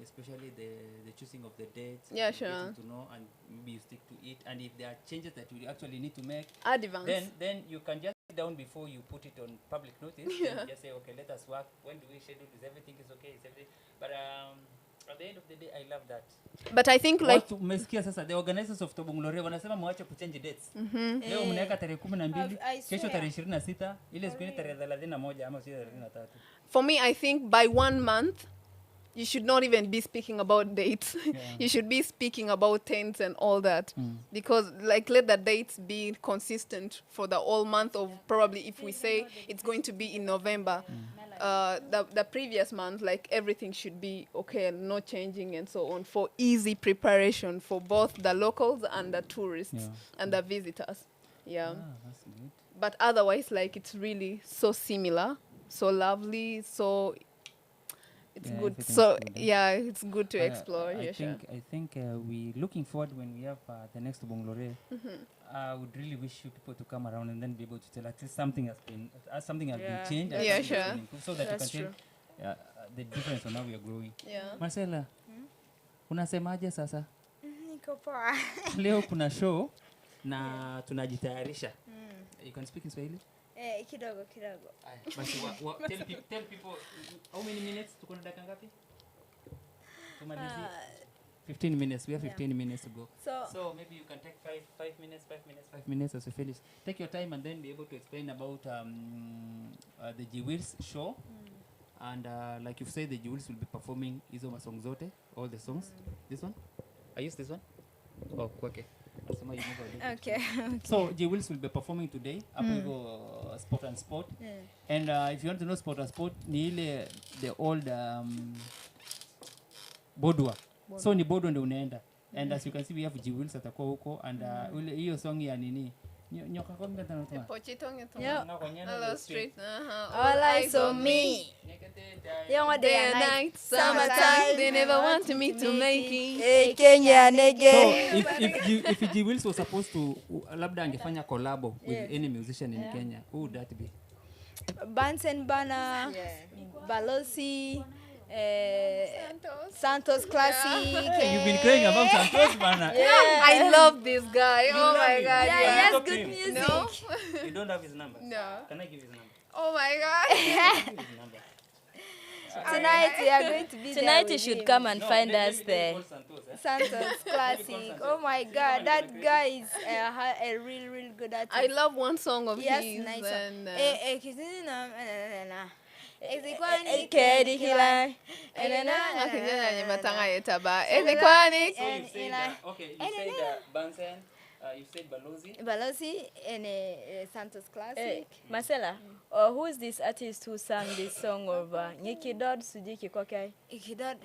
especially the choosing of the dates. Yeah, and sure. getting to know, and maybe you stick to it. And if there are changes that you actually need to make, Advance. then you can just sit down before you put it on public notice. Yeah. And just say, okay, let us work. When do we schedule? Is everything is okay? Is everything? But at the end of the day, I love that. But I think like Umesikia sasa the organizers of Tobongloria wanasema mwache kuchange dates. Leo mnaweka tarehe 12, kesho tarehe 26, ile siku ni tarehe 31 ama si 33. for me, I think by 1 month, you should not even be speaking about dates. You should be speaking about tents and all that. Because, like, let the dates be consistent for the whole month of probably, if we say it's going to be in November, the previous month, like, everything should be okay, no changing and so on, for easy preparation for both the locals and the tourists and the visitors. Yeah. That's good. But otherwise, like, it's really so similar, so lovely, so it's good. So good, yeah, it's good to explore. I Yeah, think we looking forward when we have the next Bonglore. I would really wish you people to come around and then be able to tell at least something has been changed. And Yeah, something has sure. been improved, so that That's you can tell the difference on how we are growing. Yeah. Marcela, unasemaje sasa? Niko poa. Leo kuna show na tunajitayarisha. You can speak in Swahili? Kidogo. Basi tell people how many minutes tuko na dakika ngapi? Tumalizie. 15 minutes. We have 15 minutes to go. So maybe you can take 5 minutes as we finish. Take your time and then be able to explain about the Jewels show. And like you've said, the Jewels will be performing hizo masong zote, all the songs. This one? I use this one? Oh, okay. Okay. So Jewels will be performing today up hivyo Sport and Sport. And if you want to know Sport and Sport, ni ile the old Bodwa. So ni Bodwa ndio unaenda. And as you can see, we have Jewels atakuwa huko, and ule hiyo song ya nini nyoka kwa ngata na tuma. Pochitonge to. Yeah. Hello street. All eyes on me. Young day and night, summertime. They never wanted me to make it. Hey, Kenya So nege. if Jewels was supposed to labda angefanya collab with any musician in Kenya, who would that be? Bunsen Bana, Balosi, Santos Classic. You've been crying about Santos, Bana. I love this guy. Oh my god. Yeah, Yeah. yes, Talk to good him. music. No. You don't have his number? No. Can I give his number? Oh my god. Give his number. Tonight we are going to be there Tonight you with should him. come and No, find let us me there. call Santos, eh? Santos Classic. Oh my God, that guy is a real good artist. I love one song of Yes, his. nice. And, Kedi Hila. So you said, okay, you said Bunsen, you said Balozi. Balosi and Santos Classic. Marcela, who is this artist who sang this song of Nyiki Dodd Sujiki Kokai? Ikidad.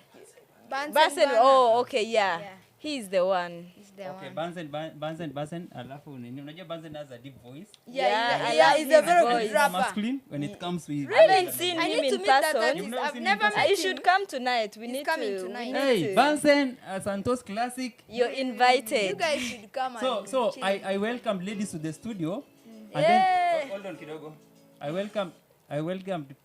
Bunsen, oh, okay, yeah. Yeah. He is the one. Is the Okay, one. Bunsen, alafu nini? Unajua Bunsen has a deep voice. Yeah, Yeah, I he's love a very his good voice. rapper. Masculine when it comes with. I haven't seen I him need to in meet that person. artist. You've never I've seen never him in met You him. should come tonight. We He's need coming to. tonight. We need Hey, to. Bunsen, Santos Classic. You're invited. You guys should come and So chill. I welcome ladies to the studio. And Yeah. then hold on kidogo. I welcome I welcomed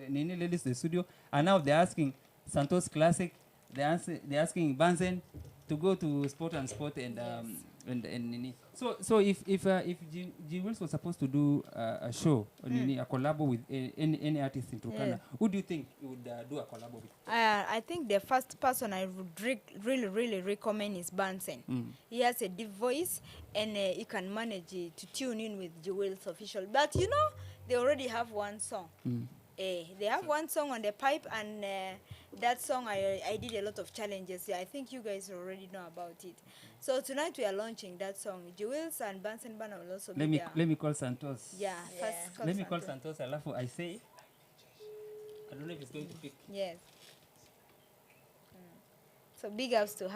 Nini ladies to the studio, and now they're asking Santos Classic. They're asking Banzen to go to Sport and Sport and Nini. So if G Wills was supposed to do a show, Nini, a collab with any artist in Turkana, who do you think you would do a collab with? I think the first person I would really recommend is Bansen. He has a deep voice, and he can manage to tune in with Jewel's official. But you know, they already have one song. They have one song on the pipe, and that song I did a lot of challenges. I think you guys already know about it. So tonight we are launching that song. Jewels and Bansen Bana will also be there. Let me call Santos. Yeah, first Let me call Santos. Alafu I say, I don't know if it's going to pick. Yes. So big ups to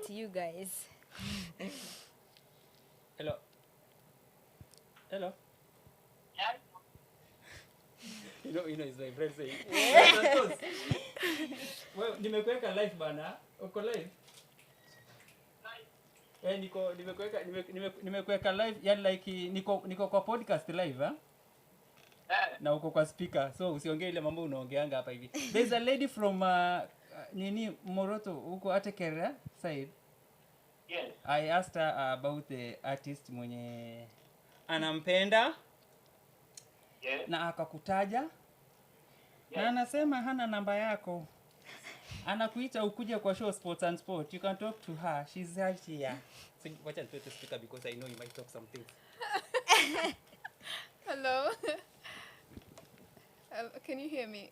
you guys. Hello. You know, it's my friend saying. Santos. Well, nimekuweka live bana. Uko live? Nimekuweka live, yani like niko kwa podcast live, ha? Na uko kwa speaker, so usiongee ile mambo unaongeanga hapa hivi. There's a lady from Nini Moroto huko Atekera side. Yes. I asked her about the artist mwenye anampenda. Yes. Na akakutaja. Yes. Na anasema hana namba yako. Anakuita ukuje kwa show Sports and Sport. You can talk to her. She's right here. So watch and to speaker because I know you might talk something. Hello. Can you hear me?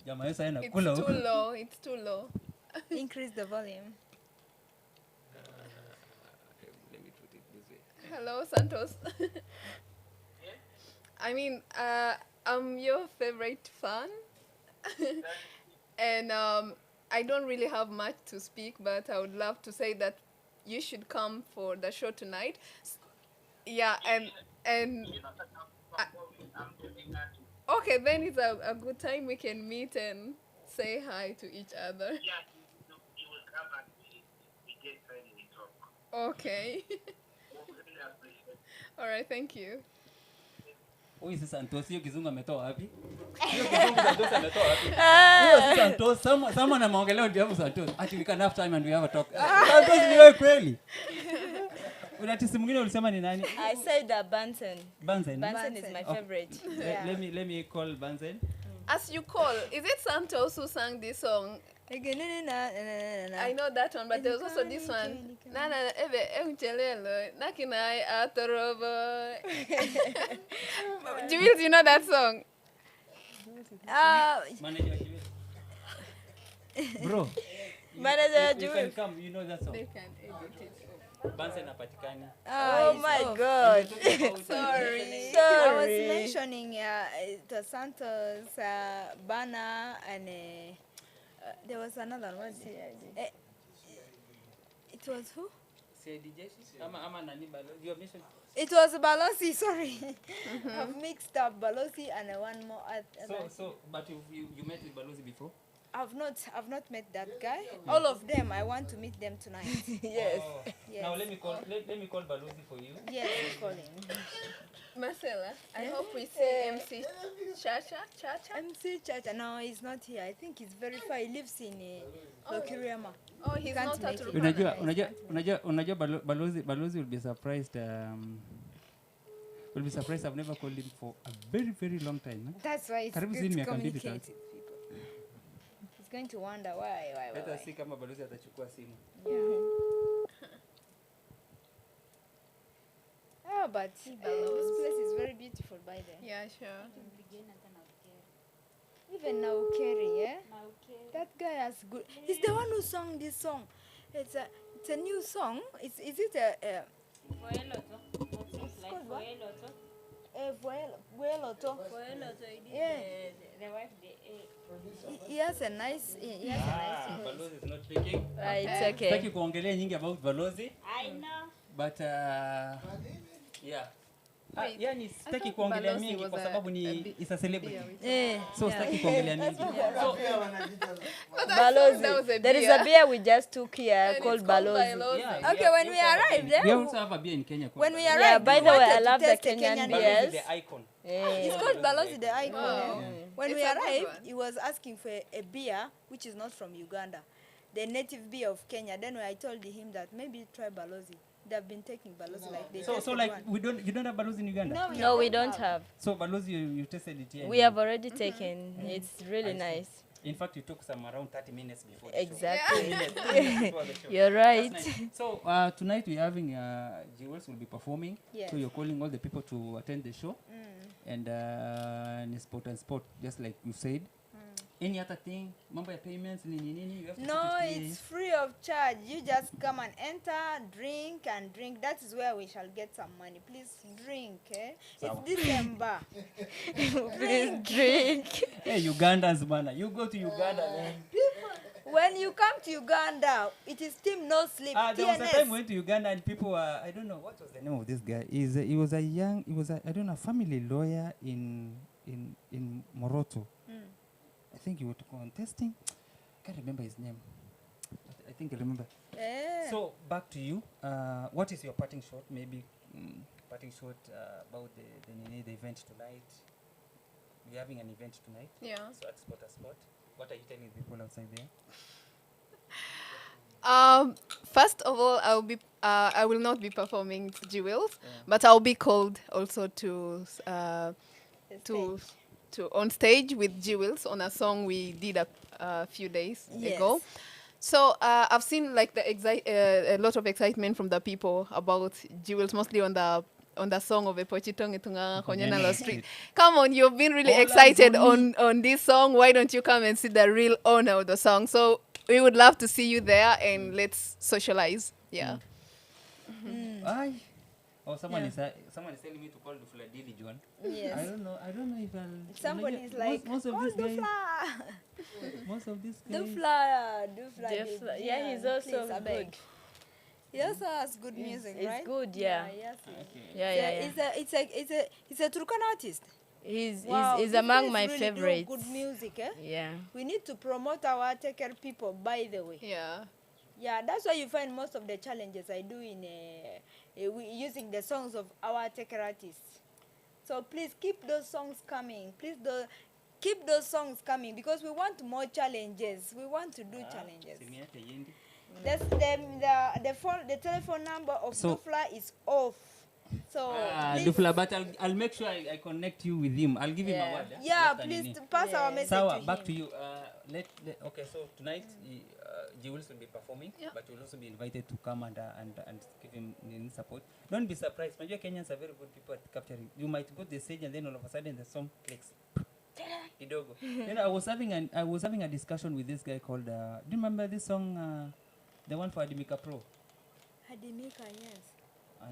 Jamaa sana It's kula. too low. It's too low. Increase the volume. Let me put it this way. Hello, Santos. I mean, I'm your favorite fan. And I don't really have much to speak, but I would love to say that you should come for the show tonight. Yeah, and okay, then it's a good time we can meet and say hi to each other. Yeah, you will come and we get ready, we talk. Okay. All right, thank you. Huyu si Santos, hiyo kizungu ametoa wapi? Hiyo kizungu Santos ametoa wapi? Hiyo si Santos, someone anaongelea ndio Santos. Ati we can have time and we have a talk. Santos ni wewe kweli? Unatisi mwingine ulisema ni nani? I said Bansen. Bansen. Bansen is my favorite. Let me call Bansen. As you call, is it Santos who sang this song? I know that one, but there was also this one. Jules, you know that song? Manager Bro. Manager You can come, you know that song. They can edit it. Bansen apatikani. Oh my God. Sorry. I was mentioning the Santos, Bana, and there was another one. It was who? It was Balosi, sorry. I've mixed up Balosi and one more. So, but you met with Balozi before? I've not met that guy. All of them, I want to meet them tonight. Yes. Oh. Yes. Now let me call Balozi for you. Yes, call him. Marcella, I hope we see MC Chacha. MC Chacha, no, he's not here. I think he's very far. He lives in Lokiriama. Oh, he's Can't not at make it. Rukana. Unajua Balozi will be surprised. Will be surprised. I've never called him for a very long time. That's why it's Karibu good zini to miaka mbili communicate sasa. with people. He's going to wonder why. Let us see kama Balozi atachukua simu. Oh, but this place is very beautiful by then. Yeah, sure. Even now, Kerry, yeah? That guy has good. He's the one who sang this song. It's a new song. Is it a Vueloto? Yeah. He has a nice. He has a nice. Balozi is not speaking. It's okay. Sitaki kuongelea nyingi about Balozi. I know. But yeah. Wait, Yani I sitaki thought kuongelea Balozi mingi was kwa a- sababu a ni big is a celebrity. Yeah. So sitaki kuongelea mingi. So But I thought that was a There is beer. a beer we just took here And called it's called Balozi. Balozi. yeah, Okay, when we arrived, we also have a beer in Kenya. when we Yeah, arrived, by we the way, wanted I to love the test Kenyan Balozi beers. is the icon. It's called Balozi the icon. Wow. When It's we a good arrived, one. he was asking for a beer which is not from Uganda, the native beer of Kenya. Then I told him that maybe try Balozi. They've been taking Balozi like they So tasted like one. you don't have balozi in Uganda? No, we don't have. So balozi you tasted it here. We have already taken. It's really I see. nice. In fact, you took some around 30 minutes before the show. Exactly. 2 minutes before the show. You're right. That's nice. So tonight we're having Jewels will be performing. Yes. So you're calling all the people to attend the show. And sport and sport, just like you said. Any other thing? Mambo ya payments, nini, you have to No, put it it's free of charge. You just come and enter, drink and drink. That is where we shall get some money. Please drink, eh? Sawa. It's December. Please drink. Hey, Ugandans, man. You go to Uganda, man. When you come to Uganda, it is team no sleep. There was a time TNS. we went to Uganda and people were, I don't know, what was the name of this guy? He was a I don't know, family lawyer in Moroto. I think he was contesting. I can't remember his name. I think I remember. Eh. So back to you. What is your parting shot? Maybe parting shot about the event tonight. We're having an event tonight. Yeah. So at Spot. What are you telling people outside there? First of all, I will not be performing to Jewels, but I'll be called also to on stage with Jewels on a song we did a few days ago. So I've seen like a lot of excitement from the people about Jewels, mostly on the song of Epochitong Itunga Konyana Law Street. Come on, you've been really excited on this song. Why don't you come and see the real owner of the song? So we would love to see you there and let's socialize. Yeah. Aye. Oh, someone is telling me to call the Dili John. Yes. I don't know if I'll. Somebody is like, most of "Oh, these guys. Dufla." Most of these guys. Dufla. Yeah, he's also I beg. good. He also has good music, It's right? good, yeah. Yes. Yeah. It's a Turkana artist. He's This among guy my really do favorites. Good music, eh? Yeah. We need to promote our Teker people, by the way. Yeah. Yeah, that's why you find most of the challenges I do in using the songs of our Teker artists. So please keep those songs coming. Keep those songs coming because we want more challenges. We want to do challenges. That's the telephone number of So- Dufla is off. So please, Dufla, but I'll make sure I connect you with him. I'll give him a word. yeah, Just please an pass our message Sawa, to back him. to you. Okay, so tonight Jewels will be performing, but you'll also be invited to come and give him support. Don't be surprised. Major Kenyans are very good people at capturing. You might go to the stage and then all of a sudden the song clicks. Kidogo. You know, I was having a discussion with this guy called. Do you remember this song? The one for Adimika Pro. Hadimika, yes. I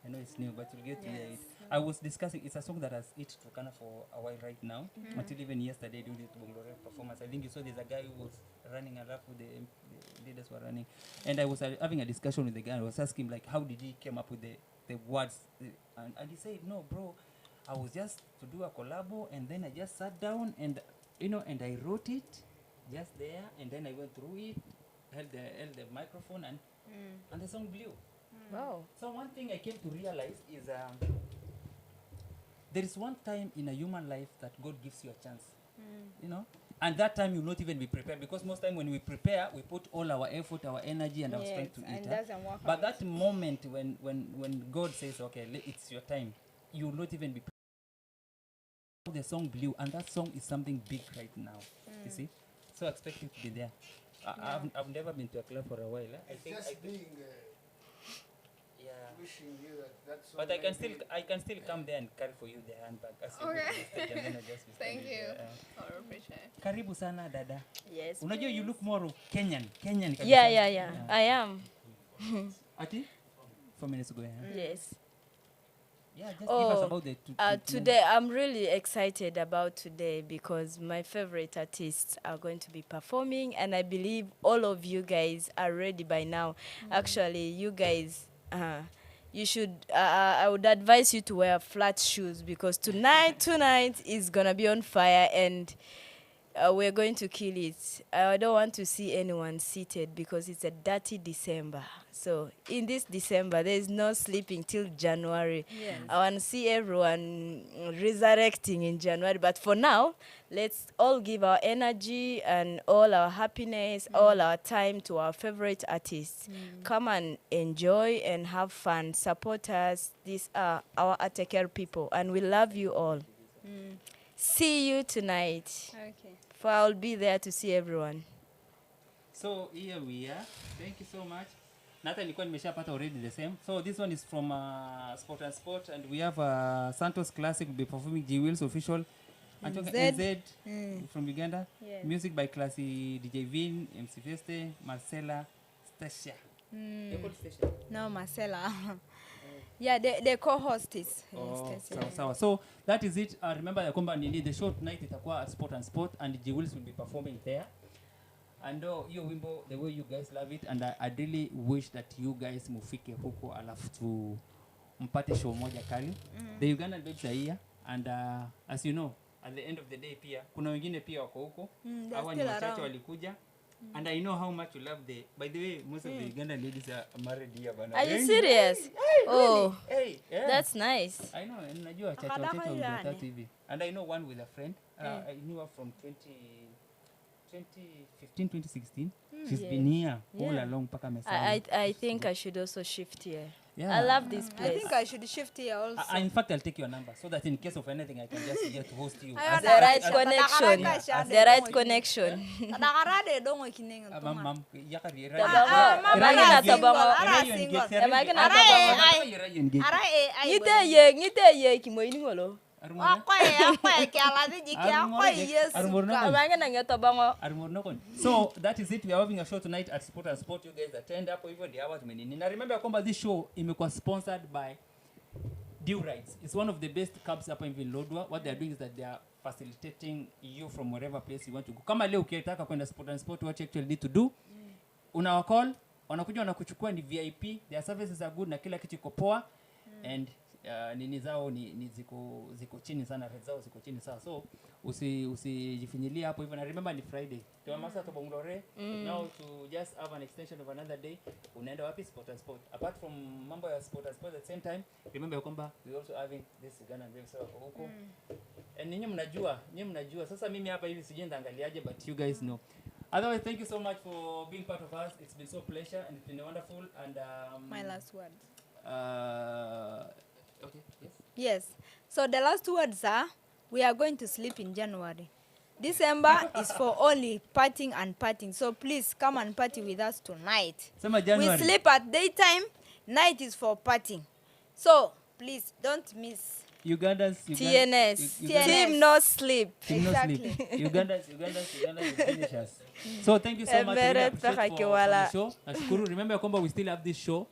know it's new, but you'll get to hear it. I was discussing, it's a song that has hit Turkana for a while right now. Until even yesterday during the Bongore performance. I think you saw there's a guy who was running a lap with the leaders were running. And I was having a discussion with the guy. I was asking him, like, how did he came up with the words? And he said, no, bro, I was just to do a collabo, and then I just sat down and, and I wrote it just there, and then I went through it, held the microphone, and the song blew. Wow. So one thing I came to realize is there is one time in a human life that God gives you a chance, and that time you'll not even be prepared, because most time when we prepare, we put all our effort, our energy, and our strength to and it. doesn't work But out. that moment when God says, okay, it's your time, you will not even be prepared. The song blew, and that song is something big right now. You see, so I expect you to be there. I've never been to a club for a while. I think yeah. wishing you that song. But I can still come there and carry for you the handbag as you go to the stage, and then I just be Thank standing you. there. I appreciate it. Karibu sana dada. Yes. Unajua you look more Kenyan kabisa. Yeah. I am. Ati? 4 minutes ago. Yeah. Yes. Yeah, just give us about the Today, I'm really excited about today because my favorite artists are going to be performing, and I believe all of you guys are ready by now. Actually, you guys, you should. I would advise you to wear flat shoes because tonight is gonna be on fire, and we're going to kill it. I don't want to see anyone seated because it's a dirty December. So in this December, there is no sleeping till January. Yes. I want to see everyone resurrecting in January. But for now, let's all give our energy and all our happiness, all our time to our favorite artists. Come and enjoy and have fun. Support us. These are our Ateker people, and we love you all. See you tonight. Okay. For I'll be there to see everyone. So here we are. Thank you so much. Nathan nilikuwa nimeshapata already the same. So this one is from Sport and Sport, and we have Santos Classic will be performing G Will's official. NZ from Uganda. Yes. Music by Classy, DJ Vin, MC Feste, Marcella, Stasia. They call Stasia. No, Marcella. Yeah, the co-host is. Sawa. So that is it. Remember the company, the show tonight itakuwa at Sport and Sport, and G Wills will be performing there. And hiyo wimbo, the way you guys love it, and I really wish that you guys mufike huko alafu tu mpate show moja kali. The Ugandan babes are here, and as you know, at the end of the day pia kuna wengine pia wako huko. Hawa ni wachache walikuja. And I know how much you love by the way, most of the Ugandan ladies are married here. Are you serious? Oh, hey, yeah. That's nice. I know, najua chacha watatu hivi. And I know one with a friend. I knew her from 2015, 2016. She's been here all along. I think I should also shift here. Yeah. I love this place. I think I should shift here also. In fact, I'll take your number so that in case of anything, I can just get to host you. The right connection. The right connection. Nakarade dongo kinenga tuma. Ma'am, yakari. Magina tabango. Ngite ye kimoini ngolo. So that is it. We are having a show tonight at Sport and Sport. You guys attend up even the hours many. Now remember kwamba this show imekuwa sponsored by Dew Rides. It's one of the best cabs up in Lodwar. What they are doing is that they are facilitating you from wherever place you want to go. Kama leo ukitaka kwenda Sport and Sport, what you actually need to do, unawa call, wanakuja wanakuchukua, ni VIP. Their services are good na kila kitu iko poa, and nini zao ni ziko chini sana, rate zao ziko chini sana. So usijifinyilia hapo hivyo, na remember ni Friday. Tuamasa to Bongolore. Now to just have an extension of another day, unaenda wapi? Sport and Sport. Apart from mambo ya Sport and Sport, at the same time remember kwamba we also having this Uganda Breaks wako huko. And nyinyi mnajua sasa mimi hapa hivi sije ndaangaliaje, but you guys know. Otherwise, thank you so much for being part of us. It's been so pleasure and it's been wonderful. And my last word. Okay. Yes. So the last words are, we are going to sleep in January. December is for only partying and partying. So please come and party with us tonight. We sleep at daytime. Night is for partying. So please don't miss. Ugandans. TNS. Team no sleep. Exactly. Ugandans finish us. So thank you so much for the show. Nashukuru. Remember kwamba we still have this show.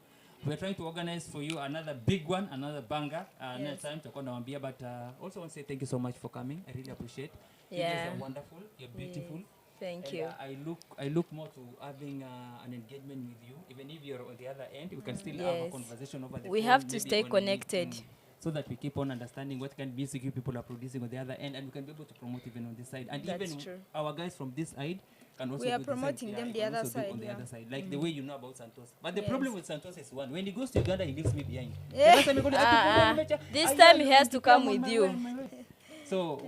We're trying to organize for you another big one, another banger. Next time to Konawambia, but also want to say thank you so much for coming. I really appreciate. You guys are wonderful. You're beautiful. Thank you. I look more to having an engagement with you. Even if you're on the other end, we can still have a conversation over the phone. We have to stay connected. So that we keep on understanding what kind of music you people are producing on the other end, and we can be able to promote even on this side. And that's even true. Our guys from this side can also we are promoting them the other side. On the other side, like the way you know about Santos. But the problem with Santos is one: when he goes to Uganda, he leaves me behind. This time he has to come with you. So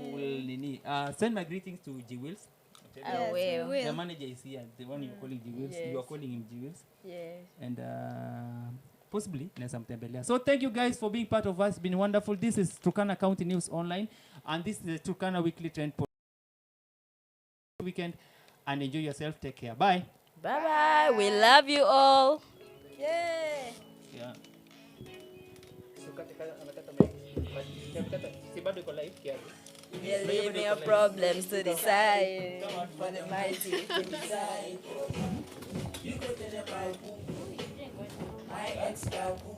send my greetings to G Wills. I will. The manager is here. The one you're calling G Wills. You are calling him G Wills. Yes. And possibly so thank you guys for being part of us. It's been wonderful. This is Turkana County News Online, and this is the Turkana Weekly Trend weekend. And enjoy yourself. Take care. Bye. Bye. We love you all. Yay. Yeah. Leave your problems to the side for the mighty to decide. My ex-babu,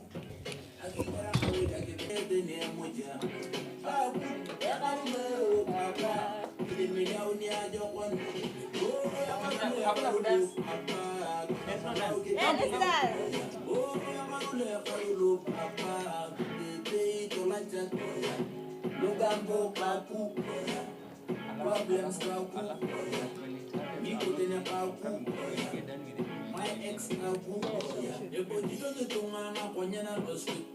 problems kaku. Me put in a kaku. My ex kaku. You put it to mama when you're not street.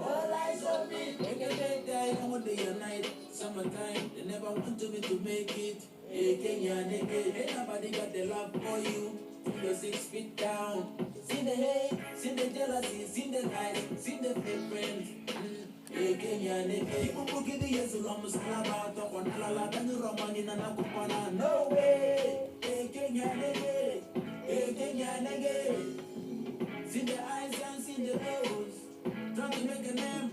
All eyes on me. Make a day die all day and night. Summertime, they never wanted me to make it. Hey, Kenya, nigga, ain't nobody got the love for you. You're 6 feet down. See the hate, see the jealousy, see the lies, see the fake friends. Hey, Kenya, nigga, people get the yes, Ramos, Lava, talk on Lala, and the Roman in an Akupana. No way. Hey, Kenya, nigga. Hey, Kenya, nigga. See the eyes and see the nose. Trying to make a name.